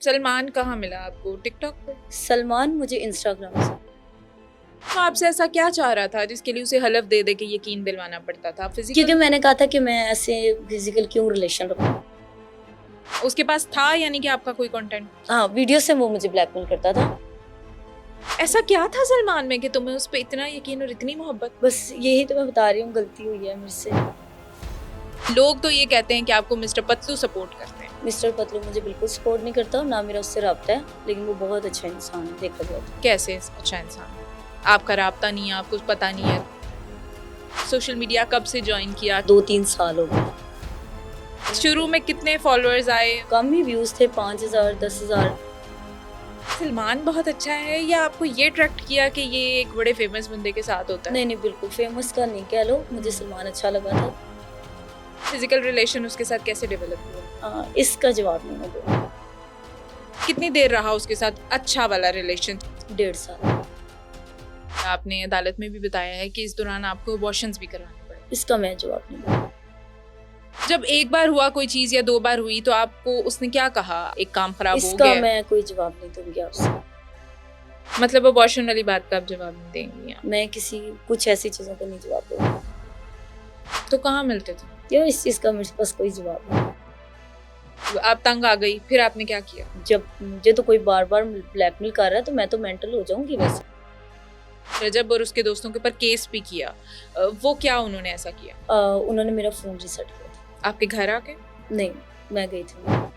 सलमान कहाँ मिला आपको? टिकटॉक पे? सलमान मुझे इंस्टाग्राम से। तो आपसे ऐसा क्या चाह रहा था जिसके लिए उसे हलफ दे दे के यकीन दिलवाना पड़ता था? क्योंकि फिजिकल मैंने कहा था कि मैं ऐसे फिजिकल क्यों रिलेशन रखूं। उसके पास था, यानी कि आपका कोई कंटेंट? हाँ, वीडियो से वो मुझे ब्लैकमेल करता था। ऐसा क्या था सलमान में कि तुम्हें उस पे इतना यकीन और इतनी मोहब्बत? बस यही तो मैं बता रही हूँ, गलती हुई है मेरे से। लोग तो ये कहते हैं कि आपको मिस्टर पतलू सपोर्ट करते हैं। मिस्टर पतलू मुझे बिल्कुल सपोर्ट नहीं करता और ना मेरा उससे राब्ता है, लेकिन वो बहुत अच्छा इंसान है देखा जाए तो। कैसे अच्छा इंसान? आपका राब्ता नहीं है, आपको पता नहीं है? सोशल मीडिया कब से ज्वाइन किया? 2-3 साल हो गए। शुरू में कितने फॉलोअर्स आए? कम ही व्यूज थे, 5000 10,000। सलमान बहुत अच्छा है या आपको ये अट्रैक्ट किया कि ये एक बड़े फेमस बंदे के साथ होता है? नहीं नहीं, बिल्कुल फेमस का नहीं कह लो, मुझे सलमान अच्छा लगा था। फिजिकल रिलेशन उसके साथ कैसे डेवलप हुआ? इसका जवाब नहीं मैं दूंगी। कितनी देर रहा उसके साथ अच्छा वाला रिलेशन? 1.5 साल। आपने अदालत में भी बताया है कि इस दौरान आपको अबॉर्शंस भी करवाने पड़े। इसका मैं जवाब नहीं दूंगी। जब एक बार हुआ कोई चीज या 2 बार हुई तो आपको उसने क्या कहा? एक काम खराब हो इसका गया? मैं कोई जवाब नहीं दूंगी आपसे। मतलब अबॉर्शन वाली बात का आप जवाब नहीं देंगी आप? मैं किसी कुछ ऐसी चीजों का नहीं जवाब दूंगी। तो कहाँ मिलते थे? यार इस चीज का मेरे पास कोई जवाब नहीं। आप तंग आ गई, फिर आपने क्या किया? जब मुझे तो कोई बार बार ब्लैकमेल कर रहा है तो मैं तो मेंटल हो जाऊंगी वैसे। रजब और उसके दोस्तों के ऊपर केस भी किया, वो क्या उन्होंने ऐसा किया? उन्होंने मेरा फोन रीसेट किया था। आपके घर आके? नहीं, मैं गई थी।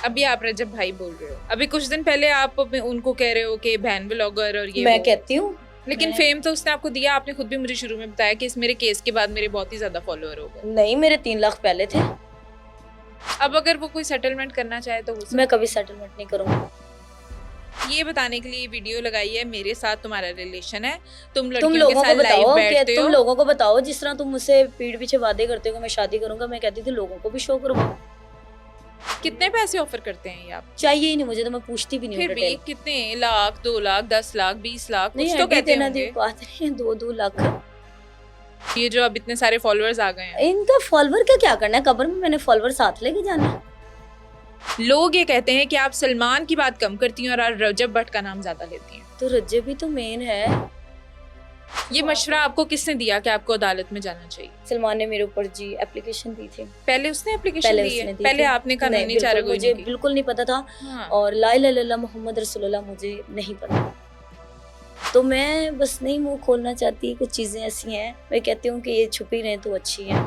अभी आप रजब भाई बोल रहे हो, अभी कुछ दिन पहले आप उनको कह रहे हो कि बहन व्लॉगर और ये मैं वो। कहती हूँ, लेकिन फेम तो उसने आपको दिया। आपने खुद भी मुझे शुरू में बताया कि इस मेरे केस के बाद मेरे बहुत ही ज्यादा फॉलोअर हो गए। नहीं, मेरे 3 लाख पहले थे। अब अगर वो कोई सेटलमेंट करना चाहे तो हो सकता मैं कभी सेटलमेंट नहीं करूंगी। ये बताने के लिए वीडियो लगाई है, मेरे साथ तुम्हारा रिलेशन है, तुम तुम लड़कियों के लोगों को साथ लाइव बताओ बैठते कि हो। तुम लोगों को बताओ, जिस तरह तुम मुझसे पीठ पीछे वादे करते हो कि मैं शादी करूंगा, मैं कहती थी लोगों को भी शो करवाओ। कितने पैसे ऑफर करते हैं ये आप? चाहिए ही नहीं मुझे, तो मैं पूछती भी नहीं हूँ फिर भी डिटेल। कितने लाख, 2 लाख, 10 लाख, 20 लाख कुछ नहीं, तो कहते देना दी होंगे। बात नहीं है। 2-2 लाख। ये जो अब इतने सारे फॉलोअर्स आ गए हैं, इनका फॉलोवर का क्या करना है? कब्र में मैंने फॉलोवर साथ लेके जाना है। लोग ये कहते हैं कि आप सलमान की बात कम करती हैं और आप रजब भट्ट का नाम ज्यादा लेती हैं। तो रज्जे भी तो मेन है। ये मशवरा आपको किसने दिया कि आपको अदालत में जाना चाहिए? सलमान ने मेरे ऊपर जी एप्लीकेशन दी थी। पहले उसने एप्लीकेशन पहले दी है? उसने दी पहले थी। आपने नहीं, कानूनी चारा बिल्कुल मुझे बिल्कुल नहीं पता था। हाँ। और ला इलाहा इल्लल्लाह मुहम्मद रसूलुल्लाह मुझे नहीं पता। तो मैं बस नहीं मुंह खोलना चाहती। कुछ चीजें ऐसी हैं, मैं कहती हूँ कि ये छुपी रहें तो अच्छी हैं।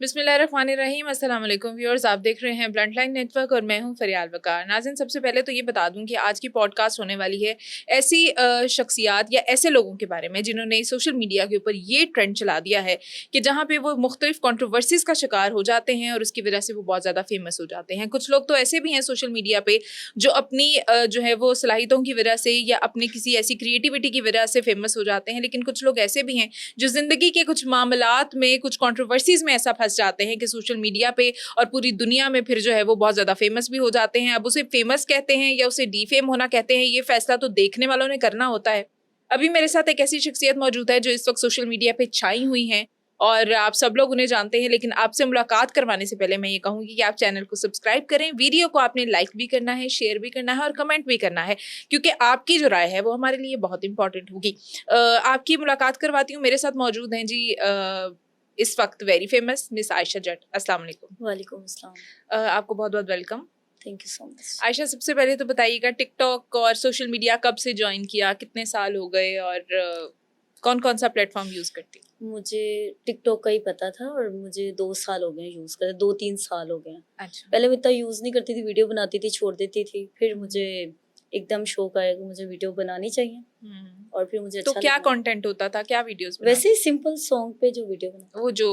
बिस्मिल्लाहिर्रहमानिर्रहीम, अस्सलाम वालेकुम व्यूअर्स, आप देख रहे हैं ब्लंट लाइन नेटवर्क और मैं हूं फरियाल वकार। नाज़रीन, सबसे पहले तो ये बता दूं कि आज की पॉडकास्ट होने वाली है ऐसी शख्सियात या ऐसे लोगों के बारे में जिन्होंने सोशल मीडिया के ऊपर ये ट्रेंड चला दिया है कि जहाँ पे वो मुख्तलिफ कंट्रोवर्सीज का शिकार हो जाते हैं और उसकी वजह से वो बहुत ज़्यादा फेमस हो जाते हैं। कुछ लोग तो ऐसे भी हैं सोशल मीडिया पे जो अपनी जो है वो सलाहियतों की वजह से या अपनी किसी ऐसी क्रिएटिविटी की वजह से फेमस हो जाते हैं, लेकिन कुछ लोग ऐसे भी हैं जो ज़िंदगी के कुछ मामलात में, कुछ कंट्रोवर्सीज में ऐसा फंस जाते हैं कि सोशल मीडिया पे और पूरी दुनिया में फिर जो है वो बहुत ज़्यादा फेमस भी हो जाते हैं। अब उसे फेमस कहते हैं या उसे डीफेम होना कहते हैं, ये फैसला तो देखने वालों ने करना होता है। अभी मेरे साथ एक ऐसी शख्सियत मौजूद है जो इस वक्त सोशल मीडिया पे छाई हुई हैं और आप सब लोग उन्हें जानते हैं, लेकिन आपसे मुलाकात करवाने से पहले मैं ये कहूँगी कि आप चैनल को सब्सक्राइब करें, वीडियो को आपने लाइक भी करना है, शेयर भी करना है और कमेंट भी करना है, क्योंकि आपकी जो राय है वो हमारे लिए बहुत इंपॉर्टेंट होगी। आपकी मुलाकात करवाती हूँ। मेरे साथ मौजूद हैं जी इस वक्त वेरी फेमस मिस आयशा जट। अस्सलाम वालेकुम। वालेकुम अस्सलाम। आपको बहुत बहुत welcome. Thank you so much. Ayesha, सबसे पहले तो बताइएगा टिकटॉक और सोशल मीडिया कब से ज्वाइन किया, कितने साल हो गए और कौन कौन सा प्लेटफॉर्म यूज़ करती? मुझे टिकटॉक का ही पता था और मुझे 2 साल हो गए यूज़ करते, 2-3 साल हो गए। अच्छा। पहले मैं इतना यूज़ नहीं करती थी, वीडियो बनाती थी, छोड़ देती थी। फिर मुझे एकदम शौक आया कि मुझे वीडियो बनानी चाहिए और फिर मुझे तो अच्छा क्या लगा। कंटेंट होता था, क्या वीडियोस वैसे ही सिंपल सॉन्ग पे जो वीडियो बना, वो जो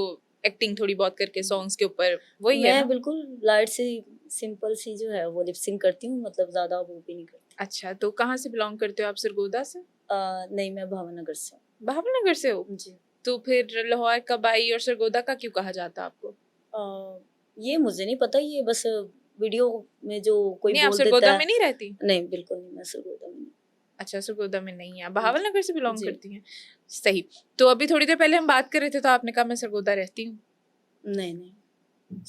एक्टिंग थोड़ी बहुत करके सॉन्ग्स के ऊपर, वही है मैं ना? बिल्कुल लाइट सी सिंपल सी जो है वो लिपसिंग करती हूँ, मतलब ज़्यादा वो भी नहीं करती। अच्छा, तो कहाँ से बिलोंग करते हो आप? सरगोदा से? नहीं, मैं भावनगर से हूँ। भावनगर से हो? जी। तो फिर लाहौर कब आई और सरगोदा का क्यों कहा जाता आपको? ये मुझे नहीं पता, ये बस वीडियो में जो कोई नहीं, आप बोल देता सरगोदा है। में नहीं रहती? नहीं, बिल्कुल नहीं, मैं सरगोदा में नहीं। अच्छा, सरगोदा में नहीं है, आप बहावलनगर से बिलोंग जी। करती हैं। सही। तो अभी थोड़ी देर पहले हम बात कर रहे थे तो आपने कहा मैं सरगोदा रहती हूँ। नहीं, नहीं,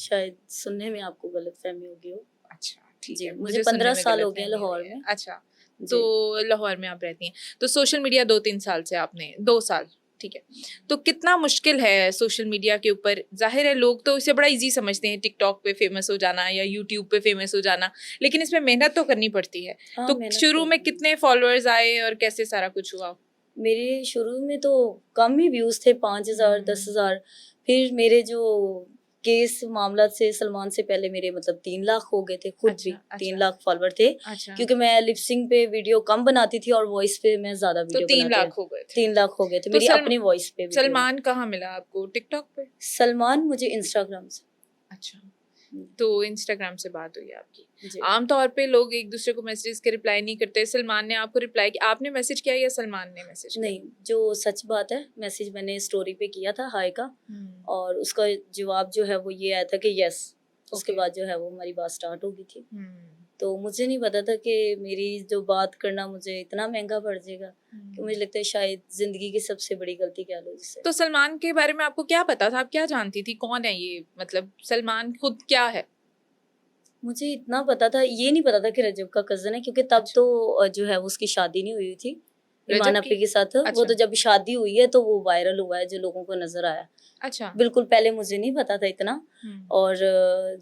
शायद सुनने में आपको गलतफहमी होगी हो। अच्छा, ठीक जी, है, मुझे सुनने 15 में साल हो गए गलतफहमी लाहौर हुई है। में। अच्छा, जी। तो लाहौर में आप रहती हैं, तो सोशल मीडिया 2-3 साल से आपने 2 साल, ठीक है। तो कितना मुश्किल है सोशल मीडिया के ऊपर? ज़ाहिर है लोग तो इसे बड़ा ईज़ी समझते हैं, टिकटॉक पे फेमस हो जाना या यूट्यूब पे फेमस हो जाना, लेकिन इसमें मेहनत तो करनी पड़ती है। हाँ, तो मेहनत शुरू तो में कितने फॉलोअर्स आए और कैसे सारा कुछ हुआ? मेरे शुरू में तो कम ही व्यूज़ थे, 5000, 10,000। फिर मेरे जो केस मामला से सलमान से पहले मेरे मतलब 3 लाख हो गए थे, खुद भी अच्छा, 3 अच्छा, लाख फॉलोवर थे। अच्छा। क्योंकि मैं लिप सिंक पे वीडियो कम बनाती थी और वॉइस पे मैं ज़्यादा तो वीडियो 3 बनाती लाख थी। हो गए थे। 3 लाख हो गए थे तो मेरी अपनी वॉइस पे वीडियो में। सलमान कहाँ मिला आपको? टिकटॉक पे? सलमान मुझे इंस्टाग्राम से। अच्छा, हुँ, तो इंस्टाग्राम से बात हुई आपकी। जी। आम तौर पे लोग एक दूसरे को मैसेजेस के रिप्लाई नहीं करते। सलमान ने आपको रिप्लाई किया, आपने मैसेज किया या सलमान ने मैसेज किया? नहीं, जो सच बात है, मैसेज मैंने स्टोरी पे किया था हाय का, और उसका जवाब जो है वो ये आया था कि यस। उसके ओके। बाद जो है वो हमारी बात स्टार्ट हो गई थी। हम्म, तो मुझे नहीं पता था कि मेरी जो बात करना मुझे इतना महँगा पड़ जाएगा, कि मुझे लगता है शायद ज़िंदगी की सबसे बड़ी गलती कह लो जिसे। तो सलमान के बारे में आपको क्या पता था? आप क्या जानती थी? कौन है ये? मतलब सलमान खुद क्या है? मुझे इतना पता था, ये नहीं पता था कि रजब का कज़न है, क्योंकि तब अच्छा। तो जो है वो उसकी शादी नहीं हुई थी ईमान रजब अपी की? के साथ। वो अच्छा, तो जब शादी हुई है तो वो वायरल हुआ है, जो लोगों को नज़र आया। अच्छा। बिल्कुल पहले मुझे नहीं पता था इतना। हम्म। और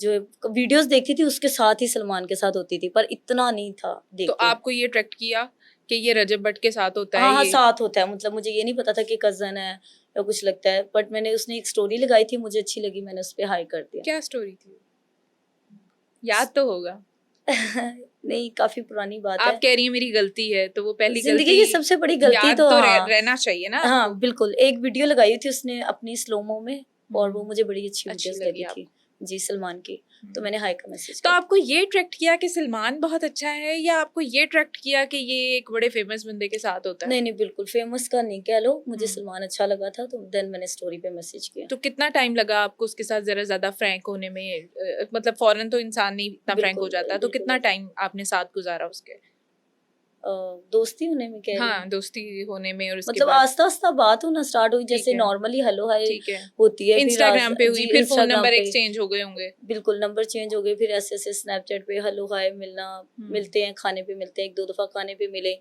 जो वीडियोस देखती थी उसके साथ ही सलमान के साथ होती थी, पर इतना नहीं था तो देखते। आपको ये ट्रैक्ट किया कि ये रजब भट्ट के साथ होता है हाँ, हाँ, ये? साथ होता है, मतलब मुझे ये नहीं पता था कि कज़न है या कुछ लगता है, बट मैंने उसने एक स्टोरी लगाई थी, मुझे अच्छी लगी, मैंने उस पे हाई कर दिया। क्या स्टोरी थी? याद तो होगा। नहीं, काफ़ी पुरानी बात आप है। कह रही हैं मेरी गलती है, तो वो पहली ज़िंदगी गलती की सबसे बड़ी गलती याद तो तो हाँ, रहना चाहिए ना हाँ, आपको। बिल्कुल। एक वीडियो लगाई थी उसने अपनी स्लो-मो में, और वो मुझे बड़ी अच्छी अच्छी वीडियोस लगी लगी थी। आपको। जी, सलमान की। तो मैंने हाई का मैसेज तो कर आपको ये ट्रैक्ट किया कि सलमान बहुत अच्छा है या आपको ये ट्रैक्ट किया कि ये एक बड़े फेमस बंदे के साथ होता है? नहीं, नहीं, बिल्कुल फेमस का नहीं कह लो, मुझे हम्म। सलमान अच्छा लगा था, तो देन मैंने स्टोरी पे मैसेज किया। तो कितना टाइम लगा आपको उसके साथ जरा ज्यादा फ्रैंक होने में? मतलब फौरन तो इंसान नहीं इतना फ्रैंक हो बिल्कुल, जाता, तो बिल्कुल कितना होता है। टाइम आपने साथ गुजारा उसके? दोस्ती होने में कह रही हाँ, हूँ। दोस्ती होने में और उसके मतलब बाद? आस्ता-आस्ता बात होना स्टार्ट हुई, ठीक जैसे है, नॉर्मली हेलो हाय ठीक है। होती है, फिर इंस्टाग्राम पे हुई, जी, फिर फोन इंस्टाग्राम नंबर पे एक्सचेंज हो गए होंगे। बिल्कुल नंबर चेंज हो गए, फिर ऐसे-ऐसे स्नैपचैट पे हेलो हाय मिलना, मिलते हैं, खाने पे मिलते हैं, 1-2 दफ़ा खाने पे मिले।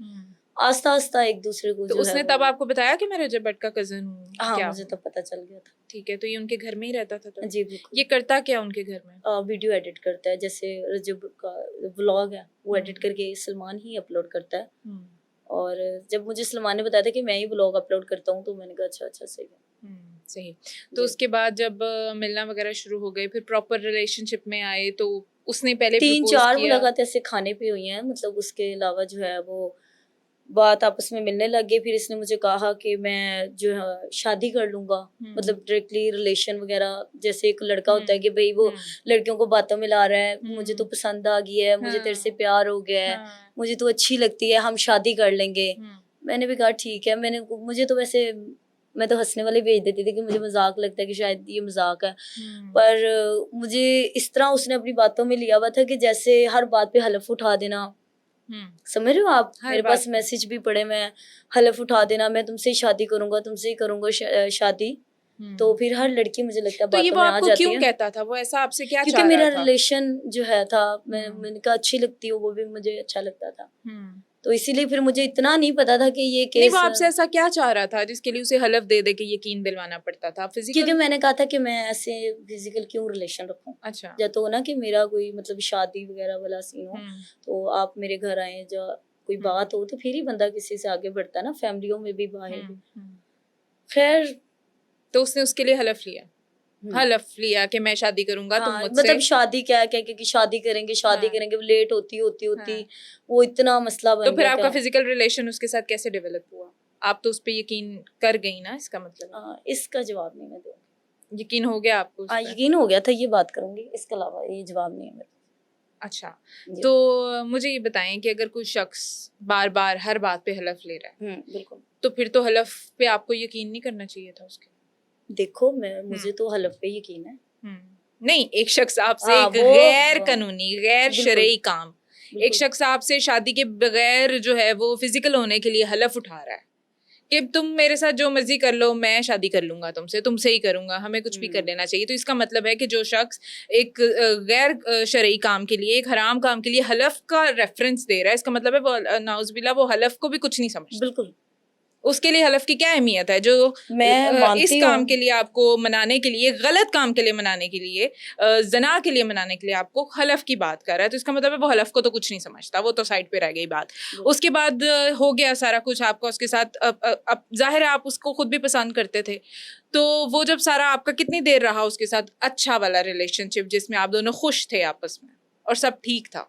आस्ता-आस्ता एक दूसरे को तो जो है उसने वो। तब आपको बताया कि मैं रजब भट्ट का कज़न हूँ, हाँ, क्या मुझे हूँ? तब पता चल गया था। ठीक है, तो ये उनके घर में ही रहता था तब? जी, बिल्कुल। ये करता क्या उनके घर में? वीडियो एडिट करता है, जैसे रजब का व्लॉग है, वो एडिट हम्म, करके सलमान ही अपलोड करता है। हम्म, और जब मुझे सलमान ने बताया था कि मैं ही व्लॉग अपलोड करता हूँ, तो मैंने कहा अच्छा, अच्छा, सही है। सही। तो जी। उसके बाद जब मिलना वगैरह शुरू हो गए, फिर प्रॉपर रिलेशनशिप में आए, तो उसने पहले प्रपोज 3-4 किया? मुलाकातें ऐसे खाने पे हुई हैं, मतलब उसके अलावा जो है वो बात आपस में मिलने लग गई। फिर इसने मुझे कहा कि मैं जो है शादी कर लूँगा, मतलब डायरेक्टली रिलेशन वगैरह, जैसे एक लड़का होता है कि भई वो लड़कियों को बातों में ला रहा है, मुझे तो पसंद आ गई है, मुझे तेरे से हाँ, प्यार हो गया है, हाँ, मुझे तू अच्छी लगती है, हम शादी कर लेंगे। हम्म, मैंने भी कहा ठीक है, मुझे तो वैसे मैं तो हँसने वाले भेज देती थी कि मुझे मज़ाक लगता है कि शायद ये मज़ाक है। पर मुझे इस तरह उसने अपनी बातों में लिया हुआ था कि जैसे हर बात पे हलफ उठा देना। समझ रहे हो आप? हर मेरे बात पास पे। मैसेज भी पड़े, मैं हलफ उठा देना, मैं तुमसे ही शादी करूँगा, तुमसे ही करूँगा शादी। तो फिर हर लड़की मुझे लगता है तो ये बातों वो में आ आपको जाती क्यों है। कहता था? वो ऐसा आपसे क्या क्योंकि चाह रहा मेरा था? रिलेशन जो है था, हम्म, मैंने कहा अच्छी लगती हो, वो भी मुझे अच्छा लगता था। हम्म। तो इसीलिए फिर मुझे इतना नहीं पता था कि ये नहीं, वो केस। आपसे ऐसा क्या चाह रहा था जिसके लिए उसे हलफ दे दे के यकीन दिलवाना पड़ता था? क्योंकि फिजिकल? मैंने कहा था कि मैं ऐसे फिजिकल क्यों रिलेशन रखूं, अच्छा। या तो ना कि मेरा कोई मतलब शादी वगैरह वाला सीन हो, हम्म, तो आप मेरे घर आए, या कोई हम्म, बात हो, तो फिर ही बंदा किसी से आगे बढ़ता है ना, फैमिलियों में भी, बाहर भी। हम्म। खैर। तो उसने उसके लिए हलफ लिया? हम्म, हलफ लिया कि मैं शादी करूंगा, तुम हाँ, मुझसे? मतलब शादी क्या क्या कि शादी करेंगे, शादी हाँ, करेंगे, लेट होती होती होती हाँ। वो इतना मसला तो बन फिर गया आपका था। फिजिकल रिलेशन उसके साथ कैसे डेवलप हुआ? आप तो उस पे यकीन कर गई ना, इसका मतलब है। इसका जवाब नहीं मैं दूंगी। यकीन हो गया आपको उस पे? यकीन हो गया था, ये बात करूंगी, इसके अलावा ये जवाब नहीं है मेरा। अच्छा। जी। तो मुझे ये बताएं कि अगर कोई शख्स बार बार हर बात पे हलफ ले रहा है, बिल्कुल। तो फिर तो हलफ पे आपको यकीन नहीं करना चाहिए था उसके? देखो, हम्म, मुझे तो हलफ पे यकीन है। हम्म, नहीं, एक शख्स आपसे हाँ, एक वो गैर कानूनी, गैर बिल्कुल, शरई काम, एक बिल्कुल। शख्स आपसे शादी के बगैर जो है वो फिजिकल होने के लिए हलफ उठा रहा है कि तुम मेरे साथ जो मर्जी कर लो, मैं शादी कर लूंगा तुमसे ही करूंगा, हमें कुछ भी कर लेना चाहिए। तो इसका मतलब है कि जो शख्स एक गैर शरई काम के लिए, एक हराम काम के लिए हलफ का रेफरेंस दे रहा है, इसका मतलब है वो नाउजुबिल्लाह वो हलफ को भी कुछ नहीं समझता। बिल्कुल, उसके लिए हलफ की क्या अहमियत है? जो मैं इस मानती काम हूँ। के लिए आपको मनाने के लिए, गलत काम के लिए मनाने के लिए, जना के लिए मनाने के लिए आपको हलफ की बात कर रहा है, तो इसका मतलब है वो हलफ को तो कुछ नहीं समझता, वो तो साइड पे रह गई बात। उसके बाद हो गया सारा कुछ आपका उसके साथ, अब जाहिर है आप उसको खुद भी पसंद करते थे, तो वो जब सारा आपका कितनी देर रहा उसके साथ अच्छा वाला रिलेशनशिप जिसमें आप दोनों खुश थे आपस में और सब ठीक था?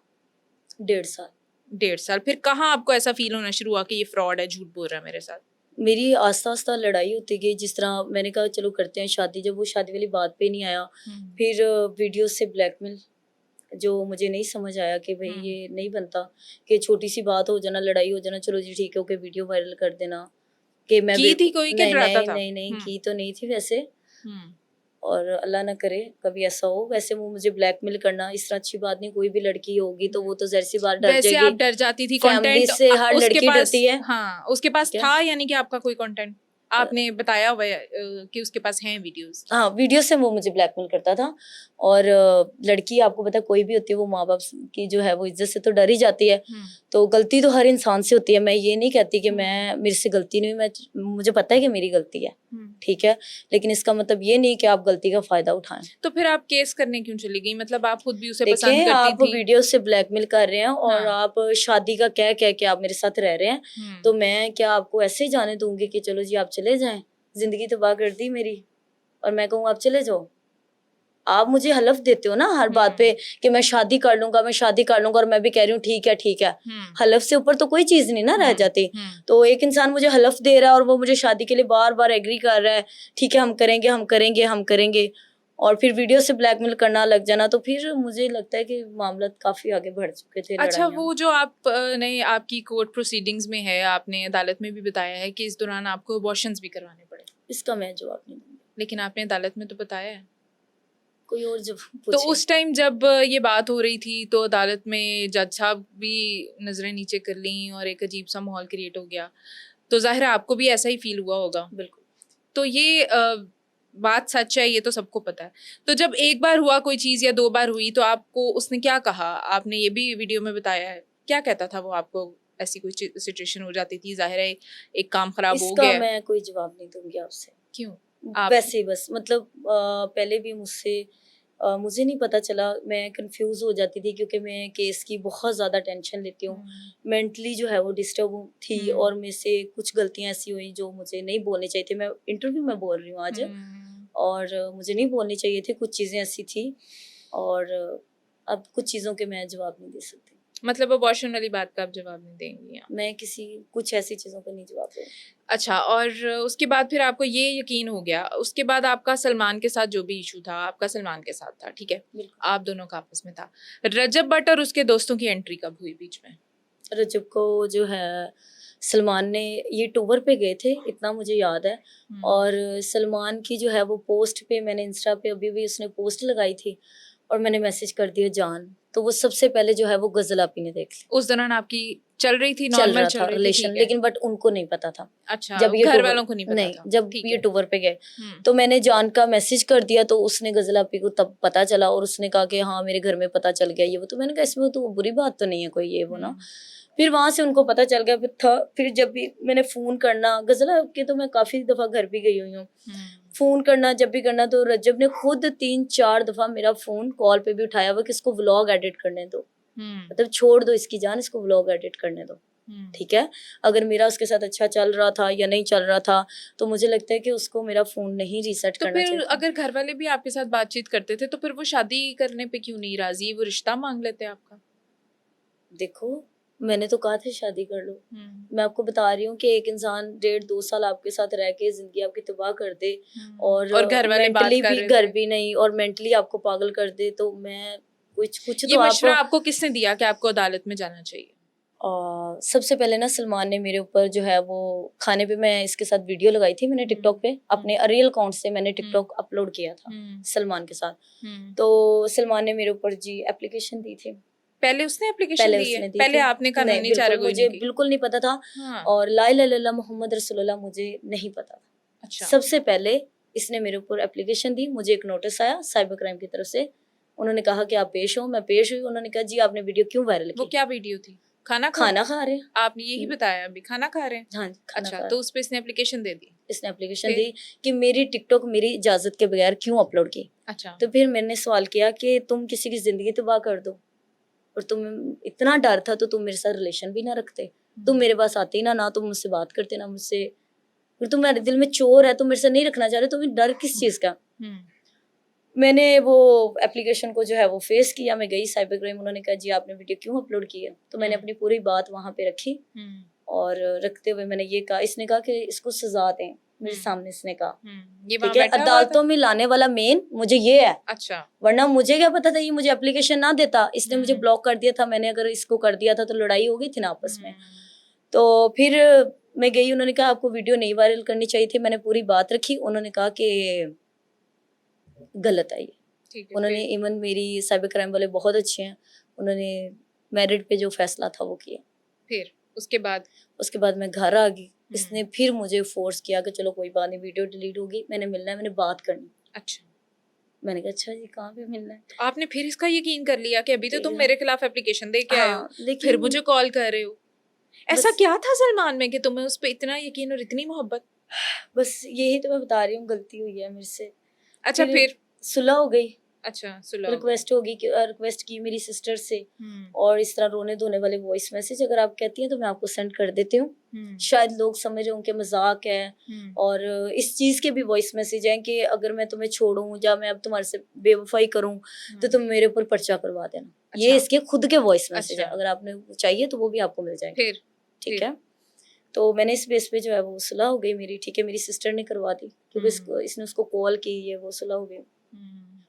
1.5 साल। 1.5 साल। फिर कहाँ आपको ऐसा फील होना शुरू हुआ कि ये फ्रॉड है, झूठ बोल रहा है मेरे साथ? मेरी आस्ता-आस्ता लड़ाई होती गई, जिस तरह मैंने कहा चलो करते हैं शादी, जब वो शादी वाली बात पे नहीं आया, फिर वीडियो से ब्लैकमेल, जो मुझे नहीं समझ आया कि भई ये नहीं बनता कि छोटी-सी बात हो जाना, लड़ाई हो जाना, चलो जी ठीक है, ओके वीडियो वायरल कर देना, कि मैं की थी बिल्कुल कोई कि नहीं, डराता नहीं, था? नहीं, नहीं की तो नहीं थी वैसे, हम्म। और अल्लाह ना करे कभी ऐसा हो। वैसे वो मुझे ब्लैकमेल करना इस तरह अच्छी बात नहीं, कोई भी लड़की होगी तो वो तो ज़ाहिर-सी बात डर वैसे जाएगी, आप डर जाती थी फैमिली कंटेंट से हर उसके लड़की पास? डरती है, हाँ, उसके पास ठीक है? था यानी कि आपका कोई कंटेंट आपने बताया हुआ है कि उसके पास हैं वीडियोस? हाँ, वीडियो से वो मुझे ब्लैकमेल करता था, और लड़की आपको पता है कोई भी होती है वो माँ-बाप की जो है वो इज़्ज़त से तो डर ही जाती है। हम्म। तो गलती तो हर इंसान से होती है, मैं ये नहीं कहती कि हम्म। मेरे से गलती नहीं हुई, मुझे पता है कि मेरी गलती है, हम्म। ठीक है? लेकिन इसका मतलब ये नहीं कि आप गलती का फ़ायदा उठाएँ। तो फिर आप केस करने क्यों चली गई? मतलब आप खुद भी उसे पसंद देखें, करती आप थी? वीडियो से ब्लैकमेल कर रहे हैं और हाँ। आप शादी का कह के आप मेरे साथ रह रहे हैं, तो मैं क्या आपको ऐसे ही जाने दूँगी कि चलो जी आप चले जाएँ? ज़िंदगी तबाह कर दी मेरी, और मैं कहूँ आप चले जाओ। आप मुझे हलफ देते हो ना हर बात पे कि मैं शादी कर लूँगा, मैं शादी कर लूँगा, और मैं भी कह रही हूँ ठीक है, ठीक है। हलफ से ऊपर तो कोई चीज़ नहीं ना रह जाती। तो एक इंसान मुझे हलफ दे रहा है और वो मुझे शादी के लिए बार-बार एग्री कर रहा है, ठीक है हम करेंगे, हम करेंगे, हम करेंगे, और फिर वीडियो से ब्लैकमेल करना लग जाना, तो फिर मुझे लगता है कि मामला काफ़ी आगे बढ़ चुके थे, अच्छा, लड़ाइयाँ। वो जो आप ने आपकी कोर्ट प्रोसीडिंग्स में है, आपने अदालत में भी बताया है कि इस दौरान आपको अबॉर्शंस भी करवाने पड़े, इसका मैं जवाब नहीं दूँगी। लेकिन आपने अदालत में तो बताया है। कोई और जब तो पूछे। उस टाइम जब ये बात हो रही थी तो अदालत में जज साहब भी नजरें नीचे कर लीं और एक अजीब सा माहौल क्रिएट हो गया, तो जाहिर है आपको भी ऐसा ही फील हुआ होगा। बिल्कुल। तो ये बात सच है, ये तो सबको पता है। तो जब एक बार हुआ कोई चीज़ या 2 बार हुई तो आपको उसने क्या कहा? आपने ये भी वीडियो में बताया है। क्या कहता था वो आपको? ऐसी कोई सिचुएशन हो जाती थी, ज़ाहिर है एक काम खराब हो इसका गया है। मैं कोई जवाब नहीं दूँगी आपसे। क्यों? आप वैसे ही बस, मतलब पहले भी मुझसे मुझे नहीं पता चला, मैं कंफ्यूज हो जाती थी क्योंकि मैं केस की बहुत ज़्यादा टेंशन लेती हूँ, मेंटली जो है वो डिस्टर्ब थी, और मेरे से कुछ गलतियाँ ऐसी हुई जो मुझे नहीं बोलनी चाहिए थी। मैं इंटरव्यू में बोल रही हूँ आज, और मुझे नहीं बोलनी चाहिए थी, कुछ चीज़ें ऐसी थी, और अब कुछ चीज़ों के मैं जवाब नहीं दे सकती। मतलब अबॉर्शन वाली बात का आप जवाब नहीं देंगी आप? मैं कुछ ऐसी चीज़ों का नहीं जवाब दूँगी। अच्छा, और उसके बाद फिर आपको ये यकीन हो गया, उसके बाद आपका सलमान के साथ जो भी इशू था, आपका सलमान के साथ था, ठीक है? बिल्कुल। आप दोनों का आपस में था। रजब भट्ट और उसके दोस्तों की एंट्री कब हुई बीच में? रजब को जो है सलमान ने, ये टूर पे गए थे इतना मुझे याद है, और सलमान की जो है वो पोस्ट पे, मैंने इंस्टा पे अभी भी उसने पोस्ट लगाई थी और मैंने मैसेज कर दिया जान, तो वो सबसे पहले जो है वो गजल आपी ने देख ली। उस दौरान आपकी चल रही थी, चल नॉर्मल रहा चल था रही थी, रिलेशन, ठीक है। लेकिन बट उनको नहीं पता था। अच्छा, जब ये घर टूर वालों को नहीं पता नहीं, था, जब ठीक ये है। टूर पे गए तो मैंने जान का मैसेज कर दिया, तो उसने गजल आपी को तब पता चला और उसने कहा कि हाँ मेरे घर में पता चल गया ये वो, तो मैंने कहा इसमें तो बुरी बात तो नहीं है कोई ये वो ना। फिर वहां से उनको पता चल गया, फिर जब भी मैंने फोन करना, गजल के तो मैं काफी दफा घर भी गई हुई हूँ, फोन करना जब भी करना, तो रजब ने खुद 3-4 दफा मेरा फोन कॉल पे भी उठाया हुआ कि इसको व्लॉग एडिट करने दो, मतलब छोड़ दो इसकी जान, इसको व्लॉग एडिट करने दो, ठीक है। अगर मेरा उसके साथ अच्छा चल रहा था या नहीं चल रहा था, तो मुझे लगता है कि उसको मेरा फोन नहीं रीसेट तो करना फिर चाहिए था। अगर घर वाले भी आपके साथ बातचीत करते थे तो फिर वो शादी करने पे क्यों नहीं राजी? वो रिश्ता मांग लेते आपका? देखो, मैंने तो कहा था शादी कर लो। मैं आपको बता रही हूँ कि एक इंसान 1.5-2 साल आपके साथ रह के जिंदगी आपकी तबाह कर दे, और घर वाले बात मेंटली कर भी, रहे घर थे। भी नहीं, और मेंटली आपको पागल कर दे, तो मैं कुछ ये तो मशवरा आप आपको किसने दिया कि आपको अदालत में जाना चाहिए? सबसे पहले ना सलमान ने मेरे ऊपर जो है वो खाने पे, मैं इसके साथ वीडियो लगाई थी मैंने टिकटॉक पे, अपने रियल अकाउंट से मैंने टिकटॉक अपलोड किया था सलमान के साथ। तो सलमान ने मेरे ऊपर जी एप्लीकेशन दी थी। पहले उसने एप्लीकेशन पहले दी है? उसने दी पहले थी। आपने नहीं, कानूनी बिल्कुल चारागोई मुझे नहीं की? बिल्कुल नहीं पता था। हाँ। और ला इलाहा इल्लल्लाह मोहम्मद रसूलुल्लाह मुझे नहीं पता था। अच्छा। सबसे पहले इसने मेरे ऊपर एप्लीकेशन दी, मुझे एक नोटिस आया साइबर क्राइम की तरफ से। उन्होंने कहा कि आप पेश हो, मैं पेश हुई। उन्होंने कहा जी आपने वीडियो क्यों वायरल वो की? क्या वीडियो थी? खाना खा रहे हैं। आपने यही बताया अभी, खाना खा रहे हैं? हाँ जी, खाना अच्छा, खा तो रहे। उस पे इसने एप्लीकेशन दे दी? इसने एप्लीकेशन फिर? दी कि मेरी टिकटॉक मेरी इजाजत के बगैर क्यों अपलोड की। अच्छा। तो फिर मैंने सवाल किया कि तुम किसी की जिंदगी तबाह कर दो और तुम इतना डर था तो तुम मेरे साथ रिलेशन भी ना रखते, तुम मेरे पास आते ही ना तुम मुझसे बात करते ना मुझसे, फिर तुम्हारे दिल में चोर है, तुम मेरे से नहीं रखना चाह रहे, तुम्हें डर किस चीज का? मैंने वो एप्लीकेशन को जो है वो फेस किया, मैं गई साइबर क्राइम। उन्होंने कहा जी आपने वीडियो क्यों अपलोड की है? तो मैंने अपनी पूरी बात वहां पे रखी और रखते हुए मैंने ये कहा, इसने कहा कि इसको सजा दें मेरे सामने। इसने कहा ये ठीक है, अदालतों में लाने वाला मेन मुझे ये है। अच्छा। वरना मुझे क्या पता था ये मुझे एप्लीकेशन ना देता, इसने मुझे ब्लॉक कर दिया था। मैंने अगर इसको कर दिया था तो लड़ाई हो गई थी ना आपस में। तो फिर मैं गई, उन्होंने कहा आपको वीडियो नहीं वायरल करनी चाहिए थी। मैंने पूरी बात रखी, उन्होंने कहा कि गलत है ये। उन्होंने इवन मेरी साइबर क्राइम वाले बहुत अच्छे हैं, उन्होंने मेरिट पे जो फैसला था वो किया। फिर उसके बाद मैं घर आ गई। इसने फिर मुझे फोर्स किया कि चलो कोई बात नहीं, वीडियो डिलीट होगी, मैंने मिलना है, मैंने बात करनी। अच्छा। मैंने कहा अच्छा जी कहाँ पे मिलना है? तो आपने फिर इसका यकीन कर लिया कि अभी तो तुम मेरे खिलाफ एप्लीकेशन दे के आए हो, फिर मुझे कॉल कर रहे हो। ऐसा क्या था सलमान में कि तुम्हें उस पर इतना यकीन और इतनी मोहब्बत? बस यही तो मैं बता रही हूँ, गलती हुई है मेरे से। अच्छा, फिर सुलह हो गई। अच्छा, सुलह रिक्वेस्ट की मेरी सिस्टर से, और इस तरह रोने धोने वाले वॉइस मैसेज अगर आप कहती हैं तो मैं आपको सेंड कर देती हूँ। शायद लोग समझ रहे होंगे मजाक है। और इस चीज के भी वॉइस मैसेज हैं कि अगर मैं तुम्हें छोड़ूं या मैं अब तुम्हारे से बेवफाई करूं तो तुम मेरे ऊपर पर्चा करवा देना। अच्छा। ये इसके खुद के वॉइस मैसेज है, अगर आपने चाहिए तो वो भी आपको मिल जाएगा। फिर ठीक है, तो मैंने इस बेस पे जो है वो सुलह हो गई मेरी। ठीक है, मेरी सिस्टर ने करवा दी क्योंकि इसने उसको कॉल की, ये वो सुलह हो गई।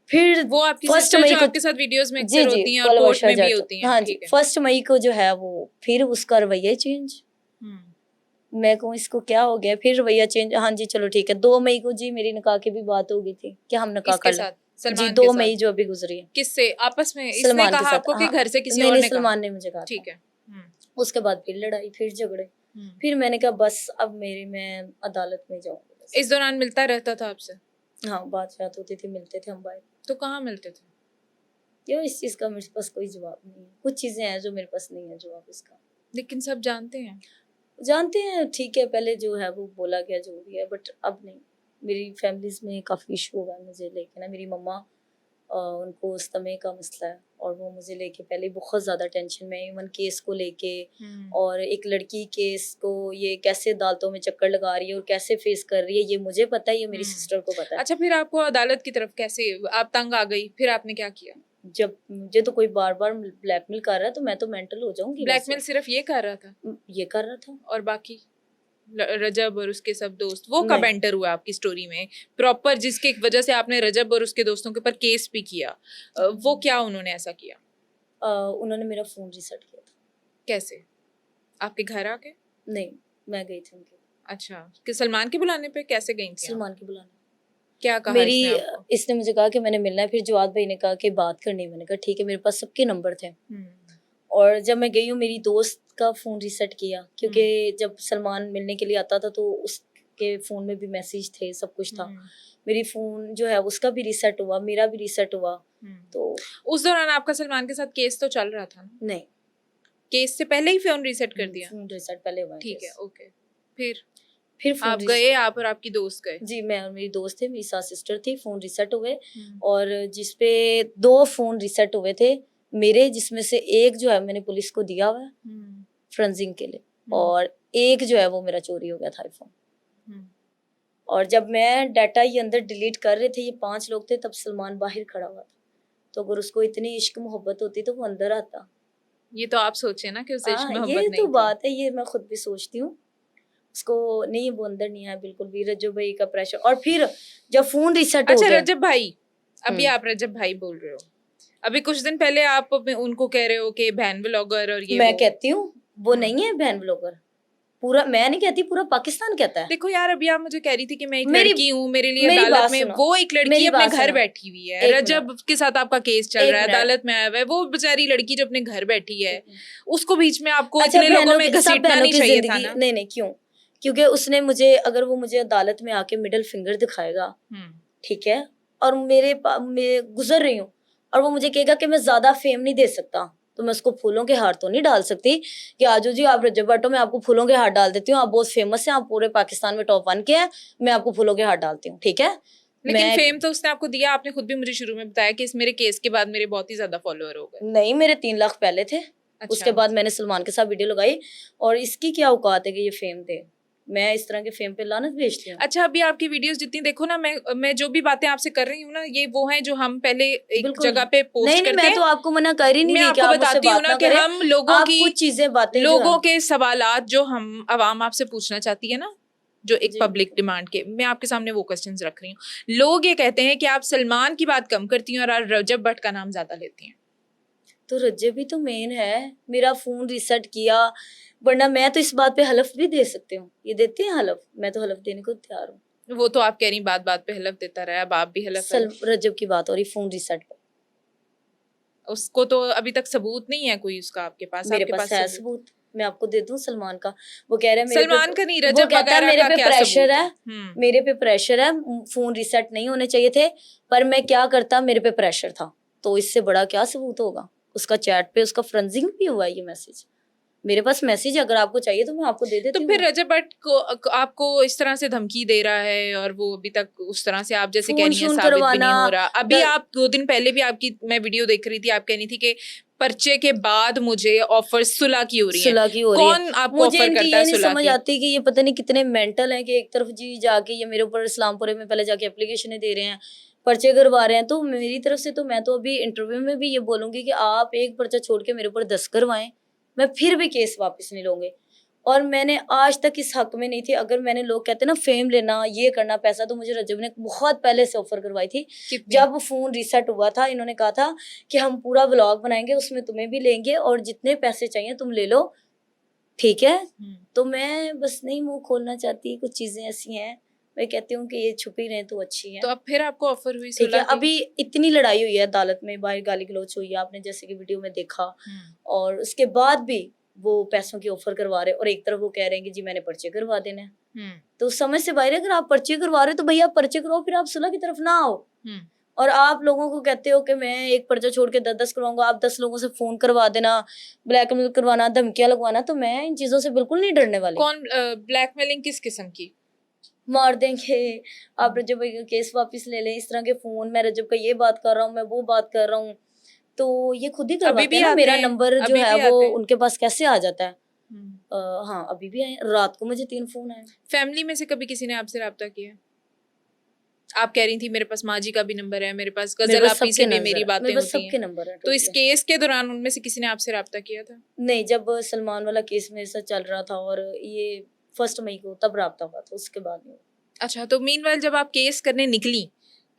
फिर वो आपकी सिस्टर जो आपके साथ वीडियोस में अक्सर होती हैं और कोर्ट में भी होती हैं। हाँ जी, 1 मई को जो है वो फिर उसका रवैया चेंज। मैं कहूँ इसको क्या हो गया, फिर रवैया चेंज। हाँ जी चलो ठीक है, 2 मई को जी मेरी निकाह की भी बात हो गई थी कि हम निकाह कर लें जी। 2 मई जो अभी गुजरी है। किससे आपस में? इसने कहा आपको कि घर से किसी और ने कहा? सलमान ने मुझे कहा। ठीक है। उसके बाद फिर लड़ाई, फिर झगड़े। फिर मैंने कहा बस अब मैं अदालत में जाऊंगी। इस दौरान मिलता रहता था आपसे? हाँ, बात होती थी, मिलते थे हम बाहर। तो कहाँ मिलते थे? यार इस चीज का मेरे पास कोई जवाब नहीं है। कुछ चीजें हैं जो मेरे पास नहीं है जवाब इसका। लेकिन सब जानते हैं। ठीक है, पहले जो है वो बोला गया जो भी है, बट अब नहीं। मेरी फैमिलीज में काफी इशू हुआ है मुझे लेके ना। मेरी मम्मा उनको स्तमे का मसला है और वो मुझे लेके पहले बहुत ज्यादा टेंशन में, इवन केस को लेके। और एक लड़की केस को ये कैसे अदालतों में चक्कर लगा रही है और कैसे फेस कर रही है, ये मुझे पता है, ये मेरी सिस्टर को पता है। अच्छा, फिर आपको अदालत की तरफ कैसे आप तंग आ गई? फिर आपने क्या किया? जब मुझे तो कोई बार बार ब्लैकमेल कर रहा है तो मैं तो मेंटल हो जाऊंगी। ब्लैकमेल सिर्फ ये कर रहा था? ये कर रहा था। और बाकी रजब और उसके सब दोस्त, वो कब एंटर हुआ आपकी स्टोरी में प्रॉपर, जिसकी वजह से आपने रजब और उसके दोस्तों के ऊपर केस भी किया? वो क्या उन्होंने ऐसा किया? उन्होंने मेरा फोन रीसेट किया था। कैसे? आपके घर आके? नहीं, मैं गई थी उनके। अच्छा, कि सलमान के बुलाने पे कैसे गई थी? सलमान के बुलाने। क्या कहा इसने मुझे कहा कि मैंने मिलना है। फिर जवाद भाई ने कहा कि बात करनी है। मैंने कहा ठीक है, मेरे पास सबके नंबर थे। और जब मैं गई हूँ, मेरी दोस्त का फोन रीसेट किया, क्योंकि जब सलमान मिलने के लिए आता था तो उसके फोन में भी मैसेज थे, सब कुछ था। मेरी फोन जो है उसका भी रीसेट हुआ, मेरा भी रीसेट हुआ। तो उस दौरान आपका सलमान के साथ केस तो चल रहा था? नहीं, केस से पहले ही फोन रीसेट कर दिया? फोन रीसेट पहले हुआ। ठीक है, ओके। फिर आप गए, आप और आपकी दोस्त गए? जी, मैं और मेरी दोस्त थी, मेरी साथ सिस्टर थी। फोन रीसेट हुए और जिसपे 2 फोन रीसेट हुए थे मेरे, जिसमें से एक जो है मैंने पुलिस को दिया हुआ है फ्रेंजिंग के लिए, और एक जो है वो मेरा चोरी हो गया था आईफोन। और जब मैं डाटा ये अंदर डिलीट कर रहे थे, ये 5 लोग थे, तब सलमान बाहर खड़ा हुआ था। तो अगर उसको इतनी इश्क मोहब्बत होती तो वो अंदर आता। ये तो आप सोचे ना कि उसे इश्क मोहब्बत नहीं ये तो बात है, ये मैं खुद भी सोचती हूँ। उसको नहीं, वो अंदर नहीं आया बिल्कुल भी। रजब भाई का प्रेशर, और फिर जब फोन रीसेट हो गया। अच्छा, रजब भाई, अभी आप रजब भाई बोल रहे हो, अभी कुछ दिन पहले आप उनको कह रहे हो कि बहन व्लॉगर और ये मैं कहती हूँ वो नहीं है बहन ब्लॉगर, पूरा मैं नहीं कहती, पूरा पाकिस्तान कहता है। देखो यार, अभी आप मुझे कह रही थी कि मैं एक मेरी लड़की हूँ, मेरे लिए मेरी अदालत बात में, सुनो, वो एक लड़की मेरी अपने बात घर सुनो, बैठी हुई है, एक रजब के साथ आपका केस चल एक रहा है, मिनट, अदालत में आया हुआ है, वो बेचारी लड़की जो अपने घर बैठी है, एक मिनट। उसको बीच में आपको अच्छा, इतने लोगों बहनों में की, सब घसीटना बहनों नहीं की चाहिए था जिंदगी, ना। नहीं नहीं, क्यों? क्योंकि उसने मुझे, अगर वो मुझे अदालत में आके मिडिल फिंगर दिखाएगा, हम्म। ठीक है, और मैं गुजर रही हूँ और वो मुझे कहेगा कि मैं ज्यादा फेम नहीं दे सकता, तो मैं उसको फूलों के हार तो नहीं डाल सकती कि आजो जी आप रजब बाटो, मैं आपको फूलों के हार डाल देती हूँ, आप बहुत फेमस हैं, आप पूरे पाकिस्तान में टॉप 1 के हैं, मैं आपको फूलों के हार डालती हूँ, ठीक है। लेकिन मैं फेम तो उसने आपको दिया, आपने खुद भी मुझे शुरू में बताया कि इस मेरे केस के बाद मेरे बहुत ही ज्यादा फॉलोअर हो गए। नहीं, मेरे 3 लाख पहले थे, उसके अच्छा। बाद मैंने सलमान के साथ वीडियो लगाई, और इसकी क्या औकात है कि ये फेम दे, मैं इस तरह के फेम पे लानत भेजती हूँ। अच्छा, अभी आपकी वीडियोस जितनी देखो ना, मैं जो भी बातें आपसे कर रही हूँ ना, ये वो हैं जो हम पहले एक बिल्कुल जगह पे नहीं पोस्ट नहीं, करते मैं हैं। तो आपको मना कर ही नहीं मैं रही कि आपको आप मुझसे बताती हूँ बात ना ना कि करें, हम लोगों आप की, कुछ चीजें बातें जो लोगों हम, के सवालात जो हम अवाम आपसे पूछना चाहती है ना, जो एक जी पब्लिक बिल्कुल। डिमांड के, मैं आपके सामने वो क्वेश्चंस रख रही हूँ। लोग ये कहते हैं कि आप सलमान की बात कम करती हैं और आप रजब भट्ट का नाम ज्यादा लेती हैं। तो रज्जब भी तो मेन है, मेरा फोन रीसेट किया, वरना मैं तो इस बात पे हलफ भी दे सकती हूँ, ये देते हैं हलफ, मैं तो हलफ देने को तैयार हूँ। वो तो आप कह रही बात बात पे हलफ देता रहा, अब आप भी हलफ हलफ। रज्जब की बात हो रही, फोन रीसेट पे, उसको तो अभी तक सबूत नहीं है कोई उसका आपके पास, मेरे आपके पास पास है सबूत? सबूत, मैं आपको दे दूं सलमान का। वो कह रहे हैं मेरे पे, सलमान का नहीं, वो रजब कहता है वगैरह मेरे का पे क्या प्रेशर सबूत है, है? मेरे पे प्रेशर है, फोन रीसेट नहीं होने चाहिए थे, पर मैं क्या करता, मेरे पे प्रेशर था, तो इससे बड़ा क्या सबूत होगा? उसका चैट पे उसका फ्रेंजिंग भी हुआ है ये मैसेज, मेरे पास मैसेज, अगर आपको चाहिए तो मैं आपको दे तो देती फिर हूँ। रजब भट्ट को आपको इस तरह से धमकी दे रहा है, और वो अभी तक उस तरह से आप जैसे कह फोन रही हैं शून साबित भी करवाना, नहीं हो रहा। अभी द- आप 2 दिन पहले भी आपकी मैं वीडियो देख रही थी, आप कह रही थी कि पर्चे के बाद मुझे ऑफर सुलह की हो रही हैं। सुलह की हो रही है। कौन आपको मुझे ऑफर इनकी करता ये है नहीं सुलह समझ की? आती कि ये पता नहीं कितने मेंटल हैं कि एक तरफ जी जाके ये मेरे ऊपर इस्लामपुरे में पहले जाके एप्लीकेशन दे रहे हैं, पर्चे करवा रहे हैं, तो मेरी तरफ से तो मैं तो अभी इंटरव्यू में भी ये बोलूंगी कि आप एक पर्चा छोड़ के मेरे ऊपर 10 करवाएं, मैं फिर भी केस वापस नहीं लूंगी। और मैंने आज तक इस हक में नहीं थी, अगर मैंने, लोग कहते हैं ना फेम लेना, ये करना, पैसा, तो मुझे रजब ने बहुत पहले से ऑफर करवाई थी। कितनी? जब फोन रीसेट हुआ था, इन्होंने कहा था कि हम पूरा व्लॉग बनाएंगे, उसमें तुम्हें भी लेंगे और जितने पैसे चाहिए तुम ले लो, ठीक है। तो मैं बस नहीं मुंह खोलना चाहती, कुछ चीजें ऐसी हैं, मैं कहती हूँ कि ये छुपी रहे तो अच्छी तो है। अब फिर आपको ऑफर हुई ठीक है, सुलह की? अभी इतनी लड़ाई हुई है अदालत में, बाहर गाली गलौज हुई है, आपने जैसे कि वीडियो में देखा, और उसके बाद भी वो पैसों की ऑफर करवा रहे, और एक तरफ वो कह रहे हैं कि जी मैंने पर्चे करवा देने हैं। तो समझ से बाहर है, अगर आप पर्चे करवा रहे हो तो भैया आप पर्चे करवाओ, फिर आप सुलह की तरफ ना आओ। और आप लोगों को कहते हो कि मैं एक पर्चा छोड़ के 10-10 करवाऊंगा, आप 10 लोगों से फोन करवा देना, ब्लैकमेल करवाना, धमकियां लगवाना, तो मैं इन चीजों से बिल्कुल नहीं डरने वाली। कौन ब्लैकमेलिंग किस किस्म की? मार देंगे, आप रजब भाई का केस वापस ले लें, इस तरह के फोन, मैं रजब का ये बात कर रहा हूँ, मैं वो बात कर रहा हूँ, तो ये खुद ही अभी करवाते भी हैं ना। आते मेरा हैं, नंबर जो अभी है भी वो आते हैं। उनके पास कैसे आ जाता है? हाँ, अभी भी आए, रात को मुझे 3 फोन आए। फैमिली में से कभी किसी ने आपसे रब्ता किया? आप कह रही थी मेरे पास माँ जी का भी नंबर है, मेरे पास मेरे गजल पास आपी से सबके भी नंबर मेरी है, बातें मेरे पास होती हैं। सबके नंबर है तो इस टोटली। केस के दौरान उनमें से किसी ने आपसे रब्ता किया था? नहीं, जब सलमान वाला केस मेरे साथ चल रहा था, और ये 1 मई को तब राब्ता हुआ था, उसके बाद नहीं। अच्छा, तो मीनवाइल जब आप केस करने निकली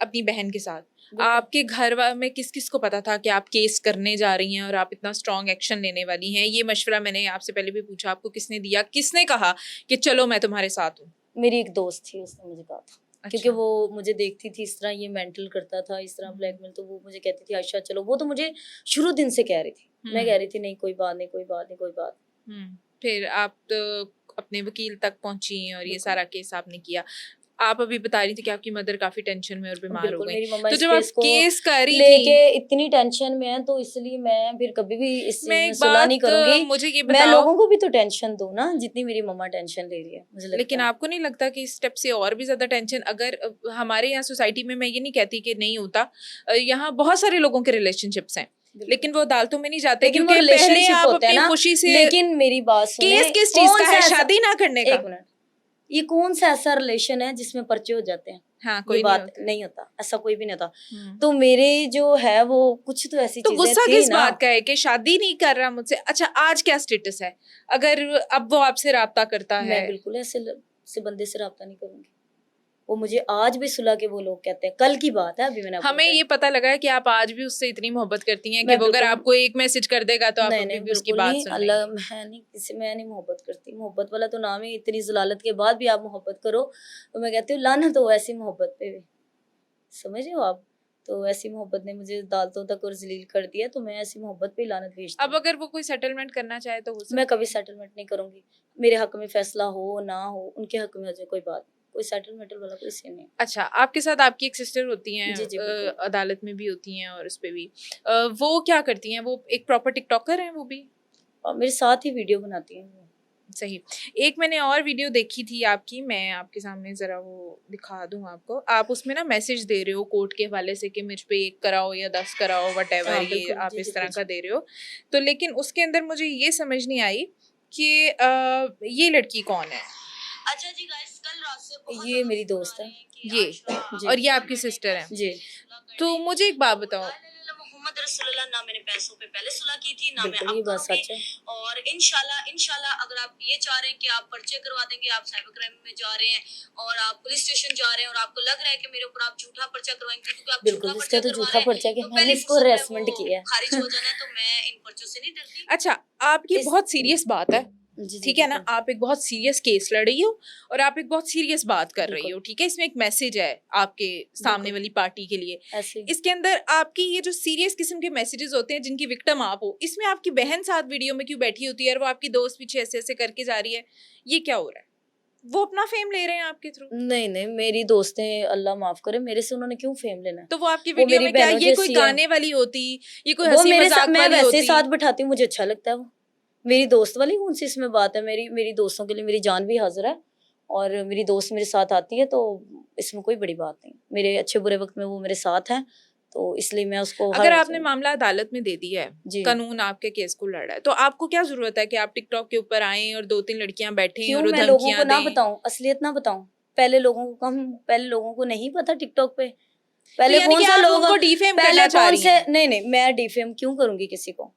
अपनी बहन के साथ, बिल्कुल। आपके घर में किस किस को पता था कि आप केस करने जा रही हैं और आप इतना स्ट्रॉन्ग एक्शन लेने वाली हैं? ये मशवरा मैंने आपसे पहले भी पूछा, आपको किसने दिया, किसने कहा कि चलो मैं तुम्हारे साथ हूँ? मेरी एक दोस्त थी, उसने मुझे कहा था। क्योंकि अच्छा। वो मुझे देखती थी इस तरह ये मेंटल करता था, इस तरह ब्लैकमेल, तो वो मुझे कहती थी आयशा चलो, वो तो मुझे शुरू दिन से कह रही थी, मैं कह रही थी नहीं कोई बात नहीं, कोई बात नहीं, कोई बात। फिर आप तो अपने वकील तक पहुंची और ये सारा केस आपने किया। आप अभी बता रही थी कि आपकी मदर काफी टेंशन में और बीमार हो बिल्कुल, गई। मेरी मम्मा तो इस जब आप केस को केस कर रही लेके थी, इतनी टेंशन में है, तो इसलिए मैं फिर कभी भी इस चीज मैं में एक सुलह नहीं बात करूंगी। मुझे ये मैं बताओ, लोगों को भी तो टेंशन दूं ना, जितनी मेरी मम्मा टेंशन ले रही है, मुझे लगता लेकिन है। आपको नहीं लगता कि इस स्टेप से और भी ज्यादा टेंशन, अगर हमारे यहाँ सोसाइटी में, मैं ये नहीं कहती कि नहीं होता, यहाँ बहुत सारे लोगों के रिलेशनशिप्स हैं, लेकिन वो अदालतों में नहीं जाते लेकिन वो क्योंकि पहले रिलेशनशिप आप होते हैं अपनी ना, खुशी से। लेकिन मेरी बात सुने, केस किस चीज कौन का सा है? ऐसा, शादी ना करने का? 1 मिनट, ये कौन सा ऐसा रिलेशन है जिसमें पर्चे हो जाते हैं? हाँ, ये कोई नहीं बात होता। नहीं होता, ऐसा कोई भी नहीं होता। तो मेरे जो है वो कुछ तो ऐसी तो चीजें गुस्सा थी किस ना। बात का है कि शादी नहीं कर रहा मुझसे? अच्छा, आज क्या स्टेटस है? अगर अब वो आपसे राब्ता करता है, मैं बिल्कुल ऐसे बंदे से राब्ता नहीं करूंगी। वो मुझे आज भी सुलह के वो लोग कहते हैं, कल की बात है, अभी मैंने आपको हमें बताया। ये पता लगा है कि आप आज भी उससे इतनी मोहब्बत करती हैं कि मैं वो अगर बिल्कुल आपको एक मैसेज कर देगा तो आप नहीं अभी नहीं भी उसकी बिल्कुल बात नहीं, सुन अल्लाह, लेंगी। मैं नहीं मोहब्बत करती, मोहब्बत वाला तो नाम ही, इतनी जलालत के बाद भी आप मोहब्बत करो तो मैं कहती हूँ लानत हो ऐसी मोहब्बत पे भी, समझ रहे हो आप। तो ऐसी मोहब्बत ने मुझे दालतों तक और जलील कर दिया, तो मैं ऐसी मोहब्बत पे ही लानत भेजती अब हूँ। अगर वो कोई सेटलमेंट करना चाहे तो हो मैं सकती कभी है? सेटलमेंट नहीं करूंगी, मेरे हक में फैसला हो ना हो, उनके हक में हो जाए, कोई बात नहीं, कोई सेटलमेंट वाला कोई सीन नहीं। अच्छा, आपके साथ आपकी एक सिस्टर होती हैं, जी जी बिल्कुल। अदालत में भी होती हैं और उस पे भी, वो क्या करती हैं? वो एक प्रॉपर टिकटॉकर हैं वो भी? और मेरे साथ ही वीडियो बनाती हैं वो। सही। एक मैंने और वीडियो देखी थी आपकी, मैं आपके सामने ज़रा वो दिखा दूँ आपको। आप उसमें ना मैसेज दे रहे हो कोर्ट के हवाले से कि मुझ पे 1 कराओ या 10 कराओ, व्हाटएवर, हाँ ये बिल्कुल, आप जी जी इस तरह पूछिए। का दे रहे हो। तो लेकिन उसके अंदर मुझे ये समझ नहीं आई कि ये लड़की कौन है? अच्छा जी गाइस, कल रात से ये मेरी दोस्त है। ये, जी और ये आपकी सिस्टर है। जी तो मुझे एक बात बताओ, मोहम्मद रसूलुल्लाह, ना मैंने पैसों पे पहले सुलह की थी, ना मैं बिल्कुल अब ये बात करूंगी। सच है। और इंशाल्लाह इंशाल्लाह अगर आप ये चाह रहे हैं कि आप पर्चे करवा देंगे, आप साइबर क्राइम में जा रहे हैं और आप पुलिस स्टेशन जा रहे हैं और आपको लग रहा है कि मेरे ऊपर आप झूठा पर्चा करवाएंगे क्योंकि आप बिल्कुल, झूठा इसका पर्चा तो करवा झूठा रहे हैं, पर्चा है कि तो मैंने पहली इसको फुर्सत में हरासमेंट वो किया है। खारिज हो जाना है, तो मैं इन पर्चों से नहीं डरती। अच्छा, आपकी इस बहुत सीरियस बात है, जी जी ठीक है ना? बिल्कुल आप एक बहुत सीरियस केस लड़ रही हो और आप एक बहुत सीरियस बात कर रही बिल्कुल हो, ठीक है? इसमें एक मैसेज है आपके सामने बिल्कुल वाली पार्टी के लिए। ऐसे ही। इसके अंदर आपकी ये जो सीरियस किस्म के मैसेजेस होते हैं जिनकी विक्टिम आप हो, इसमें आपकी बहन साथ वीडियो में क्यों बैठी होती है और वो आपकी दोस्त पीछे ऐसे-ऐसे करके जा रही है? ये क्या हो रहा है? वो अपना फेम ले रहे हैं आपके थ्रू। नहीं नहीं, मेरी दोस्तें अल्लाह माफ करे, मेरे से उन्होंने क्यों फेम लेना है। तो वो आपकी वो वीडियो मेरी में क्या, बहनों ये कोई जैसी है, गाने वाली होती, ये कोई वो हँसी मेरे साथ, मज़ाक मैं वाली वैसे ही होती? साथ बैठाती हूँ, मुझे अच्छा लगता है वो। मेरी दोस्त वाली कौन सी इसमें बात है, मेरी मेरी दोस्तों के लिए मेरी जान भी हाजिर है और मेरी दोस्त मेरे साथ आती है, तो इसमें कोई बड़ी बात नहीं। मेरे अच्छे बुरे वक्त में वो मेरे साथ हैं, तो इसलिए मैं उसको अगर हर आपने मामला अदालत में दे दिया है, जी। कानून आपके केस को लड़ रहा है, तो आपको क्या जरूरत है कि आप टिकटॉक के ऊपर आएं और 2-3 लड़कियां बैठें और क्यों वो मैं लोगों को धमकियां ना दें? बताऊं, असलियत ना बताऊं? पहले लोगों को नहीं पता टिकटॉक पे, तो पहले यानी कौन कि सा आप लोग, उनको डिफेम पहले करना चाह कौन रही से, हैं? नहीं नहीं, मैं डिफेम क्यों करूंगी किसी को?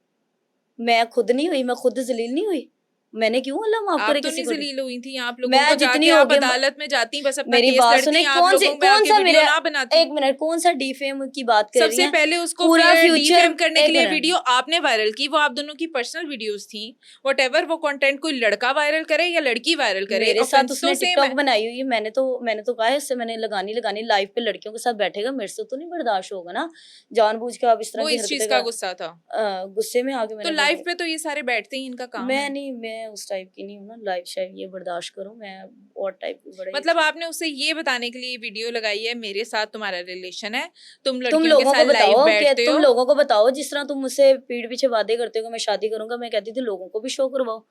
मैं खुद नहीं हुई, मैं खुद जलील नहीं हुई, मैंने क्यों अल्लाह माफ आप करे तो किसी नहीं को जलील हुई थी, आप लोगों मैं को जितनी जाके आप होगी अदालत में जाती, बस अपना मेरी केस बात लड़ती, सुने, आप लोगों में कौन आके सा वीडियो मेरे, ना बनाती। एक मिनट, कौन सा डीफेम की बात कर रही सबसे हैं? पहले उसको पूरा फिर फ्यूचर, डिफेम करने के एक लिए मिनट, वीडियो आपने वायरल की, वो आप दोनों की पर्सनल वीडियोस थी। व्हाटएवर वो कंटेंट कोई लड़का वायरल करे या लड़की वायरल करे, मेरे साथ ऑफेंस तो उसने सेम टिकटॉक है। बनाई हुई है, मैंने तो कहा है उससे, मैंने लगानी लगानी लाइव पे लड़कियों के साथ बैठेगा, मेरे से तो नहीं बर्दाश्त होगा ना, जानबूझ के आप इस तरह वो की इस चीज हरकतें का का। गुस्सा था। गुस्से में आके तो मैंने लाइफ वो, पे तो ये सारे बैठते ही, इनका काम मैं है। नहीं, मैं उस टाइप की नहीं हूँ ना, लाइव शाइव ये बर्दाश्त करूँ मैं, और टाइप की बड़े मतलब आपने उसे ये बताने के लिए वीडियो लगाई है, मेरे साथ तुम्हारा रिलेशन है, तुम तुम लड़कियों के लोगों को साथ लाइव बताओ कि बैठते तुम हो। लोगों को बताओ, जिस तरह तुम मुझसे पीठ पीछे वादे करते हो कि मैं शादी करूंगा, मैं कहती थी लोगों को भी शो करवाओ।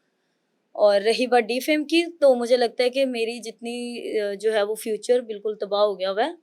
और रही बात डी फेम की, तो मुझे लगता है कि मेरी जितनी जो है वो फ्यूचर बिल्कुल तबाह हो गया हुआ है।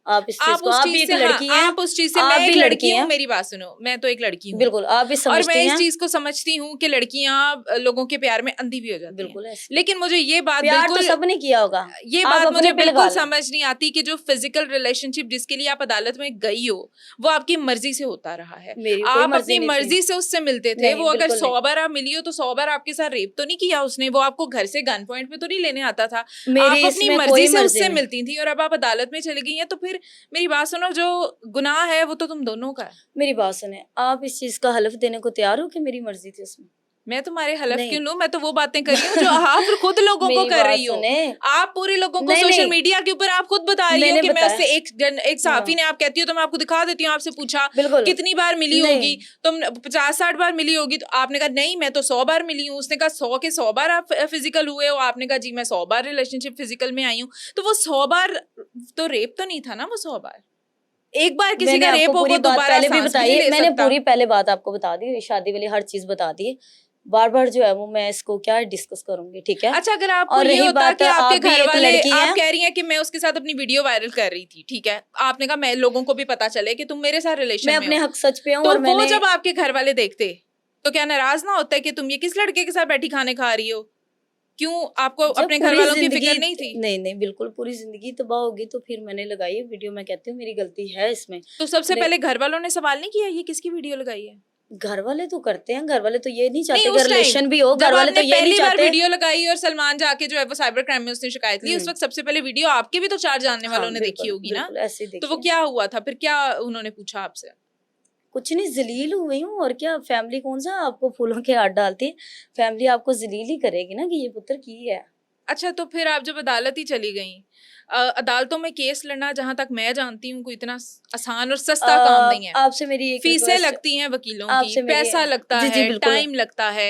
आप इस चीज आप को, उस आप भी चीज एक से, हाँ, लड़की हैं, आप उस चीज से, मैं आप भी एक लड़की लड़की हूँ, हैं, मेरी बात सुनो, मैं तो एक लड़की हूँ बिल्कुल आप भी और मैं समझती इस हैं, चीज को समझती हूँ कि लड़कियां लोगों के प्यार में अंधी भी हो जाती हैं। बिल्कुल ऐसे। लेकिन मुझे ये बात प्यार तो बिल्कुल, सबने किया होगा, ये आप बात मुझे अपने पे लगा बिल्कुल लें। समझ नहीं आती कि जो फिजिकल रिलेशनशिप जिसके लिए आप अदालत में गई हो, वो आपकी मर्जी से होता रहा है। मेरी कोई आप मर्जी अपनी नहीं थी, मर्जी से उससे मिलते थे। नहीं वो अगर बिल्कुल 100 नहीं, बार आप मिली हो तो 100 बार आपके साथ रेप तो नहीं किया उसने, वो आपको घर से गन पॉइंट पे तो नहीं लेने आता था। मेरी आप अपनी इसमें मर्जी कोई से मर्जी उससे नहीं। मिलती थी और अब आप अदालत में चली गई हैं, तो फिर मेरी बात सुनो, जो गुनाह है वो तो तुम दोनों का है। मेरी बात सुने, आप इस चीज का हलफ देने को तैयार हो कि मेरी मर्जी थी उसमें? मैं तुम्हारे हलफ नहीं क्यों लूं? मैं तो वो बातें कर रही हूँ जो आप खुद लोगों को मेरी कर बात रही हो। सुने, आप पूरे लोगों को नहीं सोशल नहीं, मीडिया के ऊपर आप खुद बता रही हो मैंने कि मैं बताया, उससे एक सहाफी हाँ ने, आप कहती हो तो मैं आपको दिखा देती हूँ, आपसे पूछा बिल्कुल कितनी बार मिली नहीं, होगी, तुम 50-60 बार मिली होगी, तो आपने कहा नहीं मैं तो 100 बार मिली हूँ। उसने कहा 100 के 100 बार आप फिजिकल हुए हो, आपने कहा जी मैं 100 बार रिलेशनशिप फिजिकल में आई हूँ। तो वो 100 बार तो रेप तो नहीं था ना, वो 100 बार। एक बार किसी मैंने का आपको रेप हो पूरी वो बात दोबारा पहले भी सांस भी बताई नहीं है, ले मैंने सकता। पूरी पहले बात आपको बता दी, शादी वाली हर चीज बता दी है, बार बार जो है वो मैं इसको क्या डिस्कस करूंगी, ठीक है। अच्छा, अगर आपको और ये रही होता बात, कि आपके आप भी घर एक वाले, लड़की आप हैं, कह रही हैं कि मैं उसके साथ अपनी वीडियो वायरल कर रही थी, ठीक है, आपने कहा मैं लोगों को भी पता चले कि तुम मेरे साथ मैं रिलेशन में अपने हो, हक सच पे हूँ, तो और वो मैंने, जब आपके घर वाले देखते तो क्या नाराज ना होता है कि तुम ये किस लड़के के साथ बैठी खाने खा रही हो? क्यों आपको जब अपने घर पूरी वालों की जिंदगी, फिक्र नहीं थी? नहीं नहीं बिल्कुल पूरी जिंदगी तबाह होगी, तो फिर मैंने लगाई वीडियो, मैं कहती हूँ मेरी गलती है इसमें। तो सबसे ले, पहले घर वालों ने सवाल नहीं किया ये किसकी वीडियो लगाई है? घर वाले तो करते हैं, घर वाले तो ये नहीं नहीं चाहते कि उस टाइम रिलेशन भी हो, जब घर वाले आपने तो ये नहीं पहली बार चाहते। वीडियो लगाई और सलमान जाके जो है वो साइबर क्राइम में उसने शिकायत ली, उस वक्त सबसे पहले वीडियो आपके भी तो 4 जानने वालों हाँ ने देखी बिल्कुल होगी ना, बिल्कुल ऐसे ही तो वो देखिए। क्या हुआ था फिर, क्या उन्होंने पूछा आपसे? कुछ नहीं, जलील हुई हूँ और क्या। फैमिली कौन सा आपको फूलों के हाथ डालती है, फैमिली आपको जलील ही करेगी ना कि ये पुत्र की है। अच्छा तो फिर आप जब अदालत ही चली गई, अदालतों में केस लड़ना जहां तक मैं जानती हूँ कोई इतना आसान और सस्ता काम नहीं है। आपसे मेरी एक फीसें रिक्वेस्ट, लगती हैं वकीलों की, आपसे मेरी, पैसा लगता जी जी है, बिल्कुल। टाइम लगता है।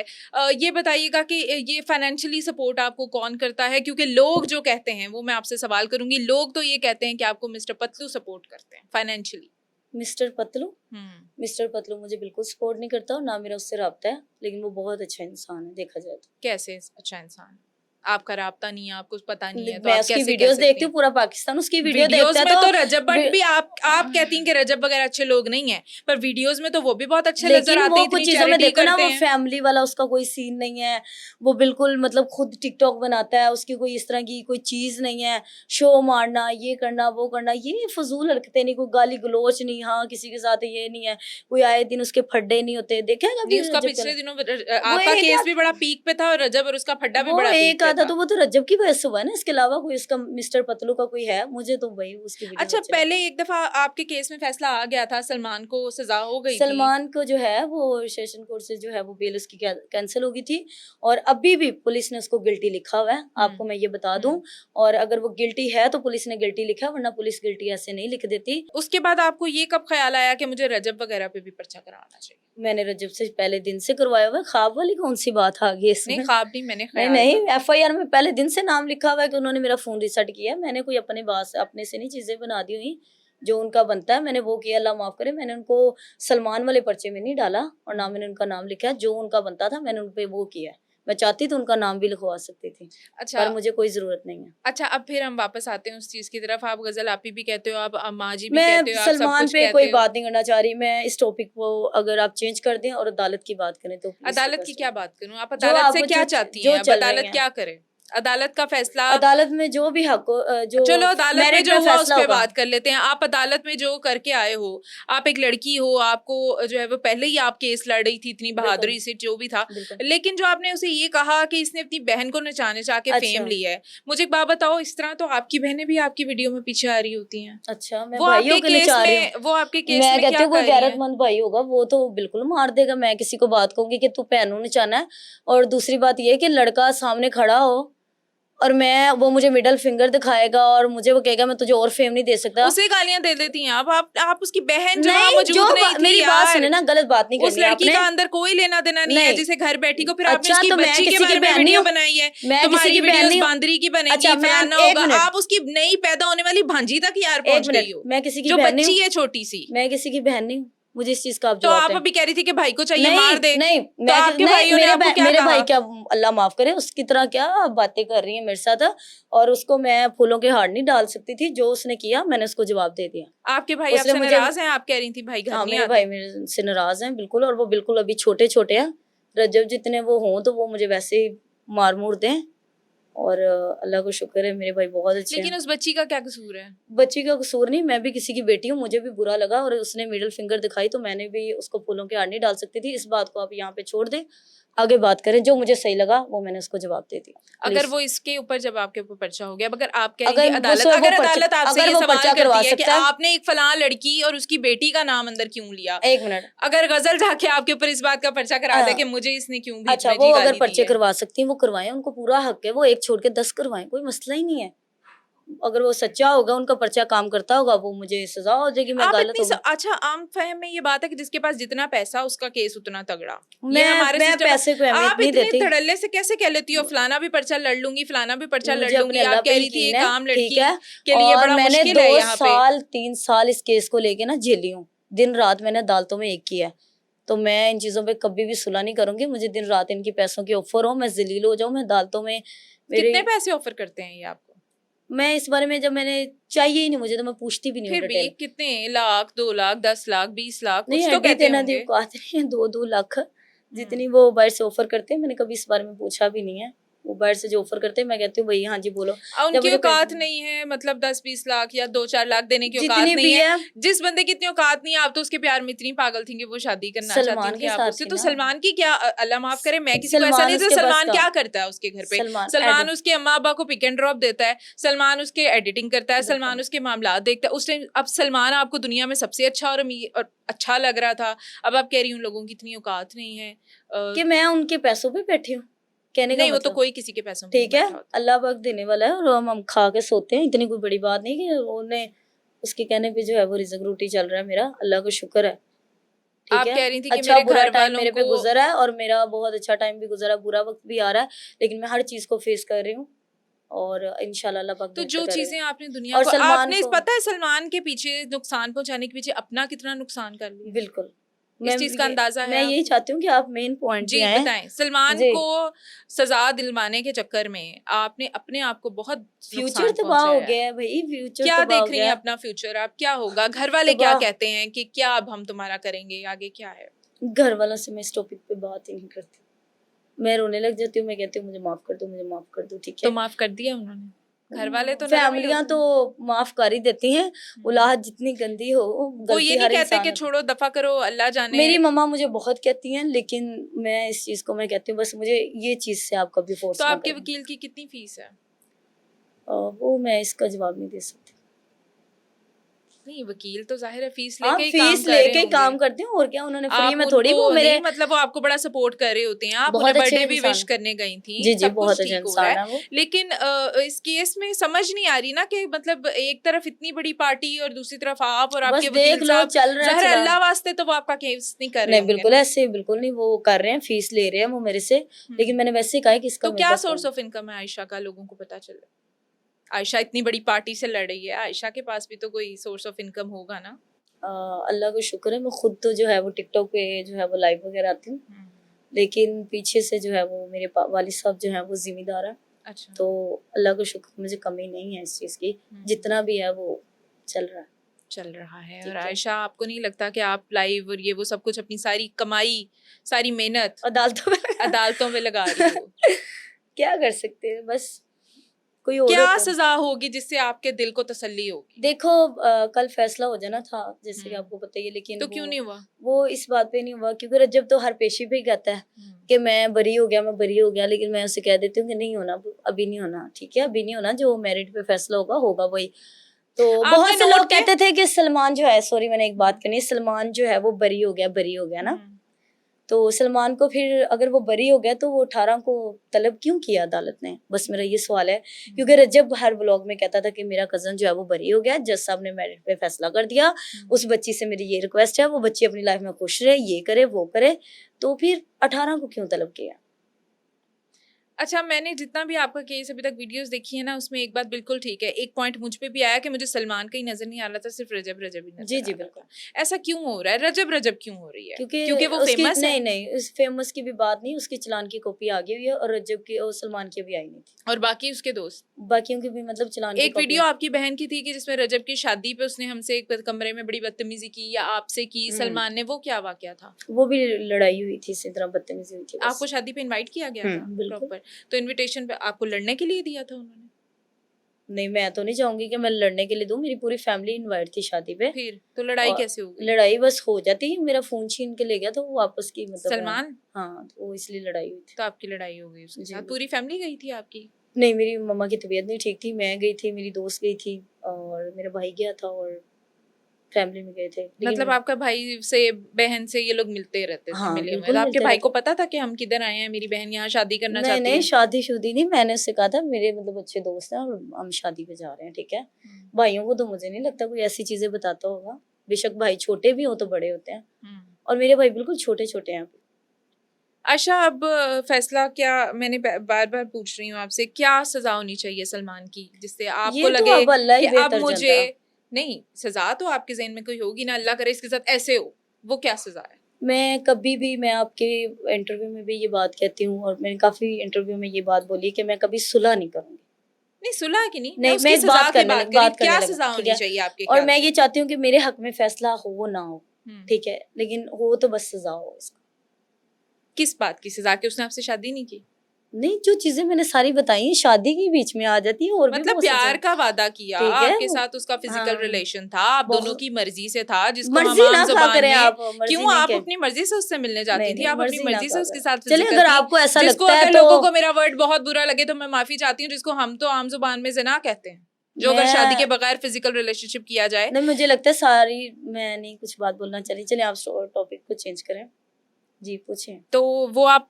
ये बताइएगा कि ये फाइनेंशियली सपोर्ट आपको कौन करता है? क्योंकि लोग जो कहते हैं वो मैं आपसे सवाल करूंगी, लोग तो ये कहते हैं कि आपको मिस्टर पतलू सपोर्ट करते हैं फाइनेंशियली। मिस्टर पतलू, हम्म। मिस्टर पतलू मुझे बिल्कुल सपोर्ट नहीं करता और ना मेरा उससे राब्ता है, लेकिन वो बहुत अच्छा इंसान है देखा जाए तो। कैसे अच्छा इंसान? आपका राब्ता नहीं है, आपको पता नहीं है, तो मैं आप उसकी कैसे कह वीडियोस सकती देखती हैं? हूँ, पूरा पाकिस्तान उसकी वीडियो वीडियोस देखता है में तो तो रजब भट्ट भी, आप कहती हैं कि रजब वगैरह अच्छे लोग नहीं हैं, पर वीडियोस में तो वो भी बहुत अच्छे नजर लेकिन आते वो हैं, कुछ इतनी चीजों में चैरिटी देखो ना, करते वो हैं। फैमिली वाला उसका कोई सीन नहीं है। वो बिल्कुल मतलब खुद टिकटॉक बनाता है, उसकी कोई इस तरह की कोई चीज नहीं है। शो मारना, ये करना, वो करना, ये फजूल हरकतें नहीं, कोई गाली गलोच नहीं, हाँ किसी के साथ ये नहीं है, कोई आए दिन उसके फड्डे नहीं होते, देखा है नहीं कभी उसका रजब पिछले का? दिनों वो आपका एक केस आध, भी बड़ा पीक पे था और रजब और उसका फड्डा भी वो बड़ा पीक एक पे आधा था। तो वो तो रजब की वजह से हुआ है ना, इसके अलावा कोई इसका मिस्टर पतलू का कोई है, मुझे तो वही उसकी वीडियो अच्छा अच्छी पहले लगती है। एक दफा आपके केस में फैसला आ गया था, सलमान को सजा हो गई थी। सलमान को जो है वो सेशन कोर्ट से जो है वो बेल उसकी कैंसिल हो गई थी, और अभी भी पुलिस ने उसको गिल्टी लिखा हुआ है, आपको मैं ये बता दूं। और अगर वो गिल्टी है तो पुलिस ने गिल्टी लिखा, वरना पुलिस गिल्टी ऐसे नहीं लिख देती। उसके बाद आपको ये कब ख्याल आया कि मुझे रजब वगैरह पे भी पर्चा कराना चाहिए? मैंने रजब से पहले दिन से करवाया हुआ है, ख्वाब वाली कौन सी बात आ गई नहीं इसमें? ख्वाब नहीं, मैंने नहीं ख्याल नहीं, था। एफआईआर में पहले दिन से नाम लिखा हुआ है कि उन्होंने मेरा फोन रिसेट किया है। मैंने कोई अपने बात अपने से नहीं चीजें बना दी हुई, जो उनका बनता है मैंने वो किया, अल्लाह माफ करे। मैंने उनको सलमान वाले पर्चे में नहीं डाला और ना मैंने उनका नाम लिखा, जो उनका बनता था मैंने उन पे वो किया। मैं चाहती तो उनका नाम भी लिखवा सकती थी, अच्छा पर मुझे कोई जरूरत नहीं है। अच्छा, अब फिर हम वापस आते हैं उस चीज की तरफ। आप गजल आपी भी कहते हो, आप अम्मा जी भी मैं कहते हो, आप सब सलमान कुछ पे कोई कहते हो। बात नहीं करना चाह रही। मैं इस टॉपिक को अगर आप चेंज कर दें और अदालत की बात करें तो प्लीज अदालत की रिक्वेस्ट क्या है। बात करूं? आप जो अदालत से आपको क्या जो चाहती जो हैं? अब चल रही अदालत है, क्या करे? अदालत का फैसला, अदालत में जो भी हक जो चलो अदालत में मेरिट जो में हुआ उस फैसला पे होगा। बात कर लेते हैं। आप अदालत में जो करके आए हो, आप एक लड़की हो, आपको जो है वो पहले ही आप केस लड़ रही थी इतनी बिल्कुल बहादुरी से, जो भी था, बिल्कुल। लेकिन जो आपने उसे ये कहा कि इसने अपनी बहन को नचाने चाह के फेम अच्छा ली है, मुझे एक बात बताओ, इस तरह तो आपकी बहनें भी आपकी वीडियो में पीछे आ रही होती हैं। अच्छा, मैं वो भाइयों आपके के लिए केस चाह रही हूँ। में वो आपके केस मैं में कहती क्या हूँ कोई कर रही हैं? गैरतमंद भाई होगा वो तो बिल्कुल मार देगा। मैं किसी को बात कहूंगी कि तू पहनू नचाना है, और दूसरी बात ये है कि लड़का सामने खड़ा हो और मैं, वो मुझे मिडल फिंगर दिखाएगा और मुझे वो कहेगा मैं तुझे और फेम नहीं दे सकता। उसे गालियां दे देती हैं आप उसकी बहन जो वहां नहीं, मौजूद नहीं थी मेरी बात सुने यार। ना, गलत बात नहीं उस करनी लड़की आपने। का अंदर कोई लेना देना नहीं है नहीं, जिसे घर बैठी को, फिर आपने अच्छा उसकी तो मैं बच्ची के किसी की बारे में बहन नहीं वीडियो हूँ, बनाई है, मैं किसी तुम्हारी की बहन वीडियोस नहीं हूँ। बांदरी की बनेगी, अच्छा फलाना एक होगा। मिनट, आप उसकी नई पैदा होने वाली भांजी तक यार एक पहुंच गई मिनट, हो, मैं किसी की जो बहन नहीं बच्ची हूँ, है छोटी सी। मैं किसी की बहन नहीं हूँ, मुझे इस चीज का आप तो जवाब आप दें। अभी कह रही थी कि भाई को चाहिए नहीं मार दे, नहीं, तो आपके नहीं, भाइयों ने आपको क्या मेरे कहा? भाई क्या, अल्लाह माफ करे, उसकी तरह क्या बातें कर रही है मेरे साथ, और उसको मैं फूलों के हार नहीं डाल सकती थी। जो उसने किया मैंने उसको जवाब दे दिया। आपके भाई उसने आपसे मुझे, नाराज हैं? आप कह रही थी भाई घर हाँ नहीं मेरे आते। भाई मेरे से नाराज हैं बिल्कुल, और वो बिल्कुल अभी छोटे छोटे हैं। रजब जितने वो हों तो वो मुझे वैसे ही मार मूर दें, और अल्लाह को शुक्र है मेरे भाई बहुत अच्छे लेकिन हैं। उस बच्ची का क्या कसूर है? बच्ची का कसूर नहीं, मैं भी किसी की बेटी हूँ, मुझे भी बुरा लगा और उसने मिडिल फिंगर दिखाई तो मैंने भी उसको फूलों के हार नहीं डाल सकती थी। इस बात को आप यहाँ पे छोड़ दें, आगे बात करें। जो मुझे सही लगा वो मैंने उसको जवाब दे दिया। अगर प्लीज, वो इसके ऊपर, जब आपके ऊपर पर्चा हो गया, अगर आप कह रही अगर थी वो अदालत, वो अगर पर्चा, अदालत आपसे अगर ये वो सवाल पर्चा करवा करती है कि सकता है। आपने एक फलां लड़की और उसकी बेटी का नाम अंदर क्यों लिया, एक मिनट, अगर गजल जाके आपके ऊपर इस बात का पर्चा करा दे कि मुझे इसने क्यों बीच अच्छा में वो जी अगर गाली दी पर्चे है। करवा सकती हैं वो करवाएं, उनको पूरा हक है, वो एक छोड़ के 10 करवाएं, कोई मसला ही नहीं है। अगर वो सच्चा होगा, उनका पर्चा काम करता होगा, वो मुझे सजा हो जाएगी, मैं आप गलत इतनी होगी। अच्छा, आम फहम में ये बात है कि जिसके पास जितना पैसा उसका केस उतना तगड़ा, ये मैं हमारे मैं सिस्टम में। पैसे को अहमियत आप नहीं इतने देती, धड़ल्ले से कैसे कह लेती हो फलाना भी पर्चा लड़ लूंगी, फलाना भी पर्चा लड़ मुझे अपने लूंगी? अल्लाह आप पे कह रही थी यकीन एक है, आम ठीक लड़की है। के लिए और बड़ा मैंने मुश्किल है 2 यहाँ पे। साल 3 साल इस केस को लेके ना झेली हूँ, दिन रात मैंने अदालतों में एक किया है। तो मैं इन चीजों पे कभी भी सुलह नहीं करूंगी। मुझे दिन रात इनकी पैसों की ऑफर हो, मैं जलील हो जाऊं, मैं अदालतों में मेरे, कितने पैसे ऑफर करते हैं ये आपको? मैं इस बारे में, जब मैंने चाहिए ही नहीं मुझे तो मैं पूछती भी नहीं हूँ फिर भी डिटेल। कितने, लाख, 2 लाख, 10 लाख, 20 लाख, नहीं, कुछ तो हड्डी कहते देना दी होंगे। औकात नहीं है 2-2 लाख जितनी वो बाहर से ऑफर करते हैं, मैंने कभी इस बारे में पूछा भी नहीं है। वो बाहर से जो ऑफर करते हैं मैं कहती हूँ भाई हाँ जी बोलो। उनकी मुझे औकात नहीं है, मतलब 10-20 लाख या 2-4 लाख देने की औकात जितनी नहीं भी है। है जिस बंदे की इतनी औकात नहीं है, आप तो उसके प्यार में इतनी पागल थी कि वो शादी करना चाहती सलमान थी के आप साथ उससे। थी तो ना। सलमान की क्या अल्लाह माफ करे, मैं किसी को ऐसा सलमान नहीं, तो उसके बस सलमान का। क्या करता है उसके घर पे? सलमान सलमान उसके अम्मा अब्बा को पिक एंड ड्रॉप देता है, सलमान उसके एडिटिंग करता है, बिल्कुल। सलमान उसके मामलात देखता है। उस टाइम अब सलमान आपको दुनिया में सबसे अच्छा और अच्छा लग रहा था। अब आप कह रही हूँ लोगों की इतनी औकात नहीं है। कि मैं उनके पैसों पे बैठी हूँ, कहने का नहीं, वो तो मतलब। कोई किसी के पैसों पे नहीं ठीक है, बैठा होता। अल्लाह पाक देने वाला है और हम खा के सोते हैं, इतनी कोई बड़ी बात नहीं कि उन्हें उसके कहने पे जो है वो रिज़्क रोटी चल रहा है मेरा, अल्लाह का शुक्र है। ठीक आप है, कह रही थी कि अच्छा मेरे बुरा घर टाइम वालों मेरे पे को गुजरा है और मेरा बहुत अच्छा टाइम भी गुजरा, बुरा वक्त भी आ रहा है, लेकिन मैं हर चीज को फेस कर रही हूँ और इंशाल्लाह अल्लाह पाक तो बेहतर जो करेगा। चीजें आपने दुनिया और को, सलमान आपने को पता है सलमान के पीछे नुकसान पहुंचाने के पीछे अपना कितना नुकसान कर लिया? बिल्कुल, इस चीज का अंदाजा है मैं यही आपको? चाहती हूँ कि आप मेन पॉइंट पे जी आए। बताएं। सलमान जी, को सजा दिलवाने के चक्कर में आपने अपने आप को बहुत फ्यूचर नुकसान तबाह हो पहुंचाया है। गया है भाई, फ्यूचर क्या तबाह हो देख रही गया हैं है। अपना फ्यूचर? आप क्या होगा? घर वाले क्या तबाह, कहते हैं कि क्या अब हम तुम्हारा करेंगे, आगे क्या है? घर वालों से मैं इस टॉपिक पे बात ही नहीं करती, मैं रोने लग जाती हूँ, मैं कहती हूँ मुझे माफ कर दो, मुझे माफ कर दो, ठीक तो है। माफ कर दिया उन्होंने? घर वाले तो नरम ही फैमिलियां होते तो हैं। माफ कर ही देती हैं, औलाद जितनी गंदी हो, वो ये गलती नहीं हर कहते इंसान कि होता छोड़ो दफा करो, अल्लाह है। जाने। मेरी मम्मा मुझे बहुत कहती हैं, लेकिन मैं इस चीज को मैं कहती हूँ बस मुझे ये चीज से आप कभी तो फोर्स ना आपके करें। वकील की कितनी फीस है? वो मैं इसका जवाब नहीं दे सकती। नहीं, वकील तो जाहिर है फीस आप लेके ही काम फीस कर रहे लेके ही होंगे। काम करती हूँ और क्या, उन्होंने फ्री आप में थोड़ी, उनको वो मेरे नहीं, मतलब वो आपको बड़ा सपोर्ट कर रहे होते हैं, आप उन्हें बहुत अच्छे बर्थडे भी इंसान विश हैं। करने गई थी, जी जी, सब बहुत कुछ अच्छा ठीक हो रहा इंसान है। है वो। लेकिन इस केस में समझ नहीं आ रही ना कि मतलब एक तरफ इतनी बड़ी पार्टी और दूसरी तरफ आप और बस आपके देख वकील लो साहब। चल रहा है जाहिर है चला। अल्लाह वास्ते तो वो आपका केस नहीं कर रहे नहीं होंगे बिल्कुल ना। ऐसे बिल्कुल नहीं, वो कर रहे हैं, फीस ले रहे हैं वो मेरे से, लेकिन हम्म। मैंने वैसे ही कहा है कि इसका तो मेरे क्या पास सोर्स काम। ऑफ इनकम है आयशा का, लोगों को पता चले? आयशा इतनी बड़ी पार्टी से लड़ रही है, आयशा के पास भी तो कोई सोर्स ऑफ इनकम होगा ना? अल्लाह का शुक्र है, मैं खुद तो जो है वो टिकटॉक पे जो है वो लाइव वगैरह आती हूँ, हम्म। लेकिन पीछे से जो है वो मेरे वालिद साहब जो है वो जिम्मेदार है, अच्छा। तो अल्लाह का शुक्र मुझे कमी नहीं है इस चीज़ की, जितना भी है वो चल रहा है। चल रहा है। और ठीक है, आयशा, आपको नहीं लगता कि आप लाइव और ये वो सब कुछ अपनी सारी कमाई, सारी मेहनत अदालतों में अदालतों में लगा रही हो? क्या कर सकते हैं, बस कोई और क्या होता। सजा होगी जिससे आपके दिल को तसल्ली होगी? देखो कल फैसला हो जाना था जैसे कि आपको पता ही है, लेकिन तो क्यों नहीं हुआ? वो इस बात पे नहीं हुआ क्योंकि रज्जब तो हर पेशी पे ही कहता है कि मैं बरी हो गया, मैं बरी हो गया, लेकिन मैं उसे कह देती हूँ कि नहीं होना, अभी नहीं होना, ठीक है, अभी नहीं होना, जो मेरिट पे फैसला होगा होगा वही। तो आपने बहुत से नोट लोग किया? कहते थे कि सलमान जो है, सॉरी मैंने एक बात करनी है, सलमान जो है वो बरी हो गया ना, तो सलमान को फिर अगर वो बरी हो गया तो वो 18 को तलब क्यों किया अदालत ने, बस मेरा ये सवाल है। क्योंकि रज्जब हर व्लॉग में कहता था कि मेरा कजन जो है वो बरी हो गया, जज साहब ने मेरिट पे फैसला कर दिया, उस बच्ची से मेरी ये रिक्वेस्ट है, वो बच्ची अपनी लाइफ में खुश रहे, ये करे वो करे, तो फिर 18 को क्यों तलब किया। अच्छा, मैंने जितना भी आपका केस अभी तक वीडियोस देखी है ना, उसमें एक बात बिल्कुल ठीक है। एक पॉइंट मुझ पे भी आया कि मुझे सलमान का ही नजर नहीं आ रहा था, सिर्फ रजब ही नजर जी आ जी रहा बिल्कुल, था। ऐसा क्यों हो रहा है? रजब क्यों हो रही है? क्योंकि क्योंकि वो उसकी फेमस है? नहीं नहीं उस फेमस की भी बात नहीं, उसकी चलान की कॉपी आ गई हुई है और रज्जब की और सलमान की भी आई नहीं थी, और बाकी उसके दोस्त? बाकियों की भी मतलब चलान की एक कॉपी। वीडियो आपकी बहन की थी कि जिसमें रजब की शादी पे उसने हमसे एक कमरे में बड़ी बदतमीजी की या आपसे की सलमान ने, वो क्या वाकया था? वो भी लड़ाई हुई थी, इसी तरह बदतमीजी हुई थी बस। आपको शादी पे इनवाइट किया गया था बिल्कुल। प्रॉपर? तो इनविटेशन पे आपको लड़ने के लिए दिया था उन्होंने? नहीं मैं तो नहीं चाहूंगी कि मैं लड़ने के लिए दूं, मेरी पूरी फैमिली इनवाइट थी शादी पे। फिर तो लड़ाई और कैसे हो गई? लड़ाई बस हो जाती, मेरा फोन छीन के ले गया तो वो वापस की मतलब सलमान? हाँ, तो वो इसलिए लड़ाई हुई थी। तो आपकी लड़ाई हो गई उसके जी साथ? बिल्कुल। पूरी फैमिली गई थी आपकी? नहीं मेरी मम्मा की तबीयत नहीं ठीक थी, मैं गई थी, मेरी दोस्त गई थी और मेरा भाई गया था और फैमिली में गए थे, मतलब लेकिन आपका भाई से, बहन से ये लोग मिलते रहते थे, हाँ मिले हुए? बिल्कुल तो आपके मिलते भाई रहते। को पता था कि हम किधर आए हैं, मेरी बहन यहाँ शादी करना नहीं चाहती नहीं है? शादी शुदी नहीं, मैंने उससे कहा था मेरे मतलब अच्छे दोस्त हैं और हम शादी पे जा रहे हैं, ठीक है। भाइयों को तो मुझे नहीं लगता कोई ऐसी चीजें बताता होगा, बेशक भाई छोटे भी हो तो बड़े होते हैं, और मेरे भाई बिल्कुल छोटे छोटे हैं। अच्छा, अब फैसला क्या, मैंने बार बार पूछ रही हूँ आपसे, क्या सजा होनी चाहिए सलमान की जिससे आपको ये तो लगे अब अल्लाह ही कि अब बेहतर मुझे, जानता है। नहीं, सजा तो आपके ज़हन में कोई होगी ना, अल्लाह करे इसके साथ ऐसे हो, वो क्या सजा है? मैं कभी भी, मैं आपके इंटरव्यू में भी ये बात कहती हूँ और मैंने काफी इंटरव्यू में ये बात बोली कि मैं कभी सुलह नहीं करूंगी। नहीं, सुलह की नहीं, मैं नहीं मैं उसकी एक सजा बात की करने बात लग करी, बात करने क्या लगा, सजा ठीक होनी है। चाहिए आपके और ख्याल मैं से? ये चाहती हूँ कि मेरे हक में फैसला हो ना हो, ठीक है, लेकिन हो तो बस सजा हो इसका। किस बात की सजा? कि उसने आपसे शादी नहीं की? नहीं, जो चीजें मैंने सारी बताई हैं शादी के बीच में आ जाती है, और भी मतलब बहुत सी प्यार चीजें। का वादा किया ठीक है, आपके साथ, उसका फिजिकल हाँ, रिलेशन था, आप दोनों बहुत की मर्जी से था, जिसको हम मर्जी आम ना खा जुबान करें में आप, मर्जी क्यों नहीं आप कह, अपनी मर्जी से उससे मिलने जाती नहीं थी, नहीं, आप अपनी मर्जी ना मर्जी से खा उसके करें। साथ चलिए, फिजिकल अगर थी। आपको ऐसा जिसको लगता है अगर तो लोगों को मेरा वर्ड बहुत बुरा लगे तो मैं माफी चाहती हूँ, जिसको हम तो आम जुबान में ज़िना कहते हैं, जो अगर शादी के मैं बगैर फिजिकल रिलेशनशिप किया जाए। नहीं, मुझे लगता है सारी, मैं नहीं कुछ बात बोलना चाहिए। चलिए आप टॉपिक को चेंज करें, जी पूछिए। तो वो आप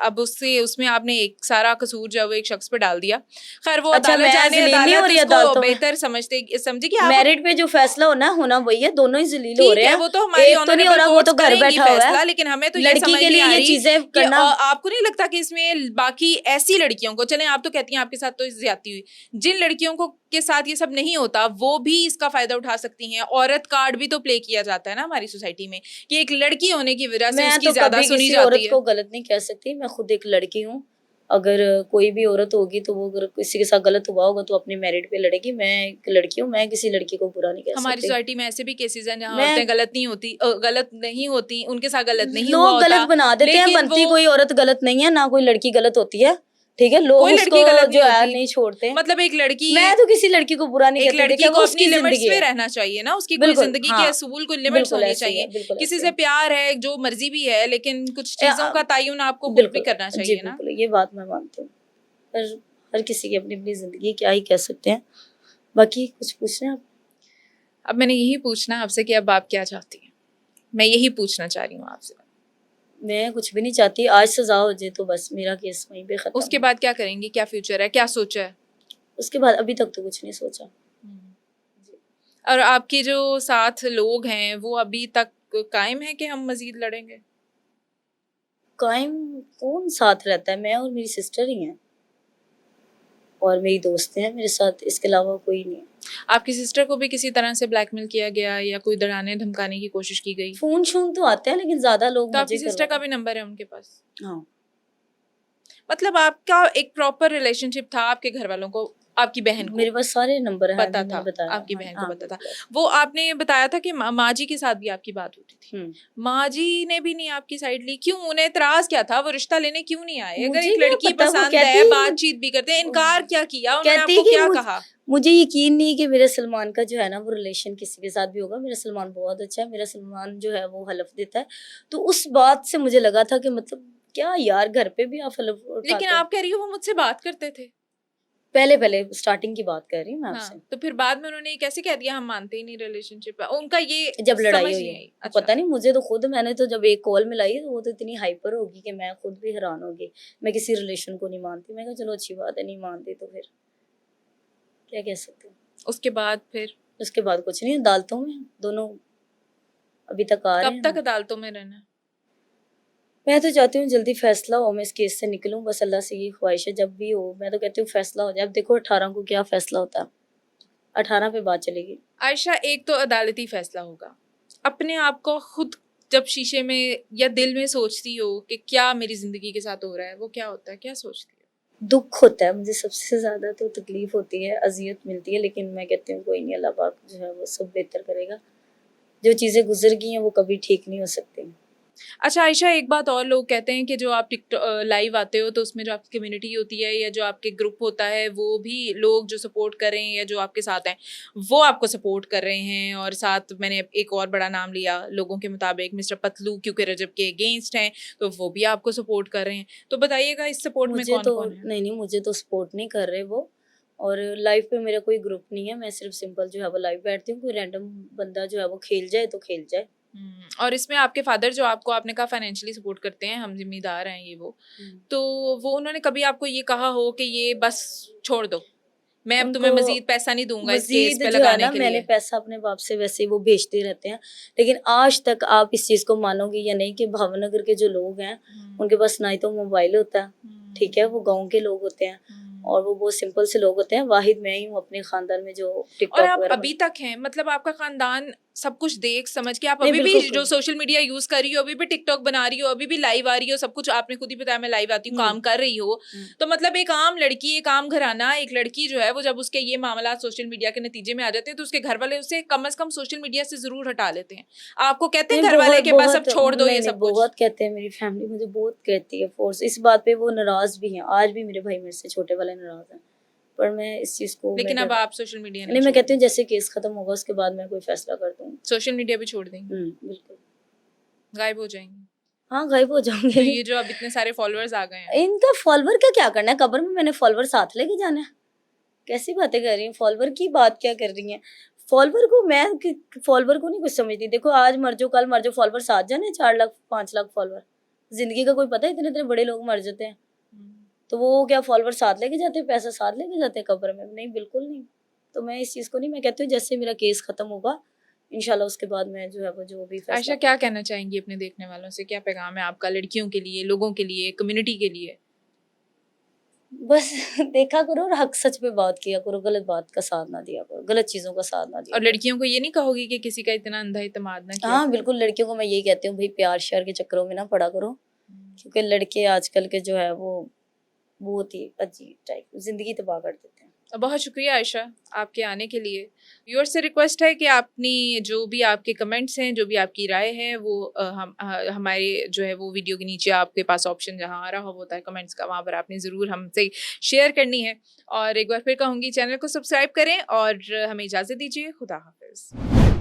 अब उससे उसमें आपने एक सारा कसूर जो है वो एक शख्स पे डाल दिया। खैर वो अच्छा, अदालत मैं जाने, जलीली हो अदालत रही है उसको अदालतों में? बेहतर समझी कि आप मेरिट पे जो फैसला होना वही है, दोनों ही जलील हो ठीक रहे है, हैं। वो तो हमारी एक तो नहीं हो ऑनरेबल रहा, वो तो कोर्ट्स घर करेंगी बैठा हुआ है। फैसला, लेकिन हमें तो ये लड़की समझ के नहीं लिए आ ये रही चीजें कि करना, आपको नहीं लगता कि इसमें बाकी ऐसी लड़कियों को, चलें आप तो कहती हैं आपके साथ तो ज्यादती हुई, जिन लड़कियों को के साथ ये सब नहीं होता वो भी इसका फायदा उठा सकती हैं। औरत कार्ड भी तो प्ले किया जाता है ना हमारी सोसाइटी में, कि एक लड़की होने की वजह से मैं उसकी तो ज्यादा कभी सुनी किसी जाती औरत है। को गलत नहीं कह सकती, मैं खुद एक लड़की हूँ। अगर कोई भी औरत होगी तो वो अगर किसी के साथ गलत हुआ होगा तो अपनी मेरिट पे लड़ेगी। मैं एक लड़की हूँ, मैं किसी लड़की को बुरा नहीं कह हमारी सकती। सोसाइटी में ऐसे भी केसेस हैं जहाँ मैं औरतें गलत नहीं होती, उनके साथ गलत नहीं हुआ लोग होता, गलत बना देते हैं, लेकिन बनती वो कोई औरत गलत नहीं है, ना कोई लड़की गलत होती है। ठीक है, लोग कोई उसको लड़की गलत नहीं जो है होती। नहीं छोड़ते। मतलब एक लड़की मैं तो किसी लड़की को बुरा नहीं एक कहती, लड़की देखिए को वो अपनी उसकी लिमिट्स जिंदगी में है। रहना चाहिए ना, उसकी कोई बिल्कुल, जिंदगी के हाँ, असूल, कोई लिमिट्स बिल्कुल होनी ऐसे ही चाहिए। है, बिल्कुल किसी ऐसे से ही प्यार है, जो मर्जी भी है, लेकिन कुछ है। चीजों का तयन आपको खुद भी बिल्कुल, करना जी चाहिए ना। बिल्कुल, ये बात मैं मानती हूँ। पर हर किसी की अपनी अपनी जिंदगी है, क्या ही कह सकते हैं। बाकी कुछ पूछ रहे हैं आप? अब मैंने यही पूछना है आपसे कि अब आप क्या चाहती हैं, मैं यही पूछना चाह रही हूँ आपसे। मैं कुछ भी नहीं चाहती, आज सजा हो जाए तो बस मेरा केस वहीं पे खत्म उसके है। बाद क्या करेंगी, क्या फ्यूचर है, क्या सोचा है? उसके बाद अभी तक तो कुछ नहीं सोचा। और आपके जो साथ लोग हैं वो अभी तक कायम है कि हम मजीद लड़ेंगे? कायम कौन साथ रहता है? मैं और मेरी सिस्टर ही हैं, और मेरी दोस्त हैं मेरे साथ, इसके अलावा कोई नहीं है। आपकी सिस्टर को भी किसी तरह से ब्लैकमेल किया गया या कोई डराने धमकाने की कोशिश की गई? फोन शोन तो आते हैं, लेकिन ज्यादा लोग तो आपकी मुझे सिस्टर का करवाते भी नंबर है उनके पास? हैं। हाँ, मतलब आपका एक प्रॉपर रिलेशनशिप था आपके घर वालों को, आपकी बहन को मेरे पास सारे नंबर हैं, पता अभी था, मैंने बताया। आपकी हाँ, बहन को हाँ, पता था। बिल्कुल। वो आपने बताया था कि माँ जी के साथ भी आपकी बात होती थी, माँ जी ने भी नहीं आपकी साइड ली, क्यों? उन्हें एतराज क्या था? वो रिश्ता लेने क्यों नहीं आए? अगर मुझे एक क्या लड़की पता, वो पसंद कहती है, है बातचीत भी करते हैं, इनकार क्या किया उन्होंने? कहती आपको कि क्या कहा? मुझे यकीन नहीं कि मेरे सलमान का जो है ना वो रिलेशन किसी के साथ भी होगा। मेरा सलमान बहुत अच्छा है, मेरा सलमान जो है वो हलफ देता है। तो उस बात से मुझे लगा था कि मतलब क्या यार, घर पे भी आप हलफ लेकिन उठाते हो। आप कह रही हो वो मुझसे बात करते थे। पहले पहले स्टार्टिंग की बात कर रही हूँ मैं आपसे। हाँ, तो फिर बाद में उन्होंने ये कैसे कह दिया हम मानते ही नहीं रिलेशनशिप? उनका ये जब लड़ाई समझ हुई नहीं है, आई। अच्छा, पता नहीं, मुझे तो खुद, मैंने तो जब एक कॉल मिलाई तो वो तो इतनी हाइपर होगी कि मैं खुद भी हैरान होगी। मैं किसी रिलेशन को नहीं मानती। मैं कहा चलो अच्छी बात है, नहीं मानती तो फिर क्या कह सकते हैं। उसके बाद फिर उसके बाद कुछ नहीं, अदालतों में दोनों अभी तक आ रहे कब हैं तक ना। अदालतों में रहना है? मैं तो चाहती हूँ जल्दी फैसला हो, मैं इस केस से निकलूं, बस अल्लाह से ये ख्वाहिश है। जब भी हो मैं तो कहती हूँ फैसला हो जाए। अब देखो 18 को क्या फैसला होता है, 18 पे बात चलेगी। आयशा, एक तो अदालती फैसला होगा, अपने आप को खुद जब शीशे में या दिल में सोचती हो कि क्या मेरी जिंदगी के साथ हो रहा है, वो क्या होता है, क्या सोचती हो? दुख होता है मुझे, सबसे ज्यादा तो तकलीफ होती है, अजियत मिलती है, लेकिन मैं कहती हूँ कोई नहीं, अल्लाह पाक जो है वो सब बेहतर करेगा। जो चीजें गुजर गई हैं वो कभी ठीक नहीं हो सकती। अच्छा आयशा, एक बात और, लोग कहते हैं कि जो आप टिकटॉक लाइव आते हो तो उसमें जो आपकी कम्युनिटी होती है या जो आपके ग्रुप होता है, वो भी लोग जो सपोर्ट कर रहे हैं या जो आपके साथ हैं वो आपको सपोर्ट कर रहे हैं, और साथ मैंने एक और बड़ा नाम लिया लोगों के मुताबिक, मिस्टर पतलू, क्योंकि रजब के अगेंस्ट हैं तो वो भी आपको सपोर्ट कर रहे हैं। तो बताइएगा इस सपोर्ट में मुझे कौन तो कौन है? नहीं, मुझे तो सपोर्ट नहीं कर रहे वो। और लाइव पे मेरा कोई ग्रुप नहीं है, मैं सिर्फ सिंपल जो है वो लाइव बैठती हूँ। कोई रैंडम बंदा जो है वो खेल जाए तो खेल जाए। और इसमें आपके फादर जो आपको, आपने कहा फाइनेंशियली सपोर्ट करते हैं, हम जिम्मेदार हैं ये वो, तो वो उन्होंने कभी आपको ये कहा हो कि ये बस छोड़ दो, मैं अब तुम्हें उनको मजीद पैसा नहीं दूंगा इस केस मजीद पे जो है लगाने ना, के मैंने लिए? पैसा अपने बाप से वैसे वो भेजते रहते हैं, लेकिन आज तक आप इस चीज को मानोगे या नहीं कि भावनगर के जो लोग हैं उनके पास ना ही तो मोबाइल होता है, ठीक है, वो गाँव के लोग होते हैं, और वो बहुत सिंपल से लोग होते हैं। वाहिद मैं ही हूँ अपने खानदान में जो और टिकटॉक आप वगैरह अभी तक हैं, मतलब आपका खानदान सब कुछ देख समझ के आप नहीं, अभी भी बिल्कुल जो कोई सोशल मीडिया यूज कर रही हो, अभी भी टिकटॉक बना रही हो, अभी भी लाइव आ रही हो, सब कुछ आपने खुद ही बताया मैं लाइव आती हूँ, हुँ, काम कर रही हो, हुँ। तो मतलब एक आम लड़की, एक आम घराना, एक लड़की जो है वो जब उसके ये मामला सोशल मीडिया के नतीजे में आ जाते हैं तो उसके घर वाले उसे कम से कम सोशल मीडिया से जरूर हटा लेते हैं। आपको कहते हैं नहीं, घर वाले बहुत के बस अब बहुत छोड़ दो नहीं, ये नहीं, सब कुछ? बहुत कहते हैं, मेरी फैमिली मुझे बहुत कहती है फ़ोर्स, इस बात पे वो नाराज़ भी हैं। आज भी मेरे भाई मेरे से छोटे वाले नाराज़ हैं। पर मैं इस चीज़ को मैं लेकिन अब कहती आप सोशल मीडिया नहीं नहीं, मैं कहती छोड़ेंगी, हूँ जैसे केस खत्म होगा उसके बाद मैं कोई फैसला कर दूँगी। सोशल मीडिया भी छोड़ देंगी, बिल्कुल। गायब हो जाएंगी? हाँ, गायब हो तो जाऊँगी। ये जो अब इतने सारे फॉलोअर्स आ गए हैं, इनका फॉलोवर का क्या करना है? कब्र में मैंने फॉलोवर साथ लेके जाना है? कैसी बातें कर रही हैं? फॉलोवर की बात क्या कर रही हैं? फॉलोवर को नहीं कुछ समझती। देखो आज मर जाओ, कल मर जाओ, फॉलोवर साथ जाने 4 लाख 5 लाख फॉलोवर। ज़िंदगी का कोई पता है इतने-इतने बड़े लोग मर जाते हैं। तो वो क्या फॉलोवर साथ लेके जाते हैं, पैसा साथ लेके जाते हैं कब्र में? नहीं, बिल्कुल नहीं। तो मैं इस चीज़ को नहीं, मैं कहती हूँ जैसे मेरा केस खत्म होगा, इंशाल्लाह उसके बाद मैं जो है वो जो भी फैसला आयशा क्या कहना चाहेंगी अपने देखने वालों से? क्या पैगाम है आपका लड़कियों के लिए, लोगों के लिए, कम्युनिटी के लिए? बस देखा करो और हक सच पे बात किया करो, गलत बात का साथ ना दिया करो, गलत चीज़ों का साथ ना दिया और करो। लड़कियों को ये नहीं कहोगी कि किसी का इतना अंधा इत्तेमाद ना किया हाँ, करें? बिल्कुल लड़कियों को मैं यही कहती हूँ भई प्यार-श्यार के चक्करों में ना पड़ा करो, क्योंकि लड़के आजकल के जो है वो बहुत ही अजीब टाइप ज़िंदगी तबाह कर देते हैं। बहुत शुक्रिया आयशा आपके आने के लिए। व्यूअर्स से रिक्वेस्ट है कि अपनी जो भी आपके कमेंट्स हैं, जो भी आपकी राय है वो हमारे जो है वो वीडियो के नीचे आपके पास ऑप्शन जहाँ आ रहा होता है कमेंट्स का, वहाँ पर आपने ज़रूर हमसे शेयर करनी है। और एक बार फिर कहूँगी चैनल को सब्सक्राइब करें और हमें इजाज़त दीजिए। खुदा हाफ़िज़।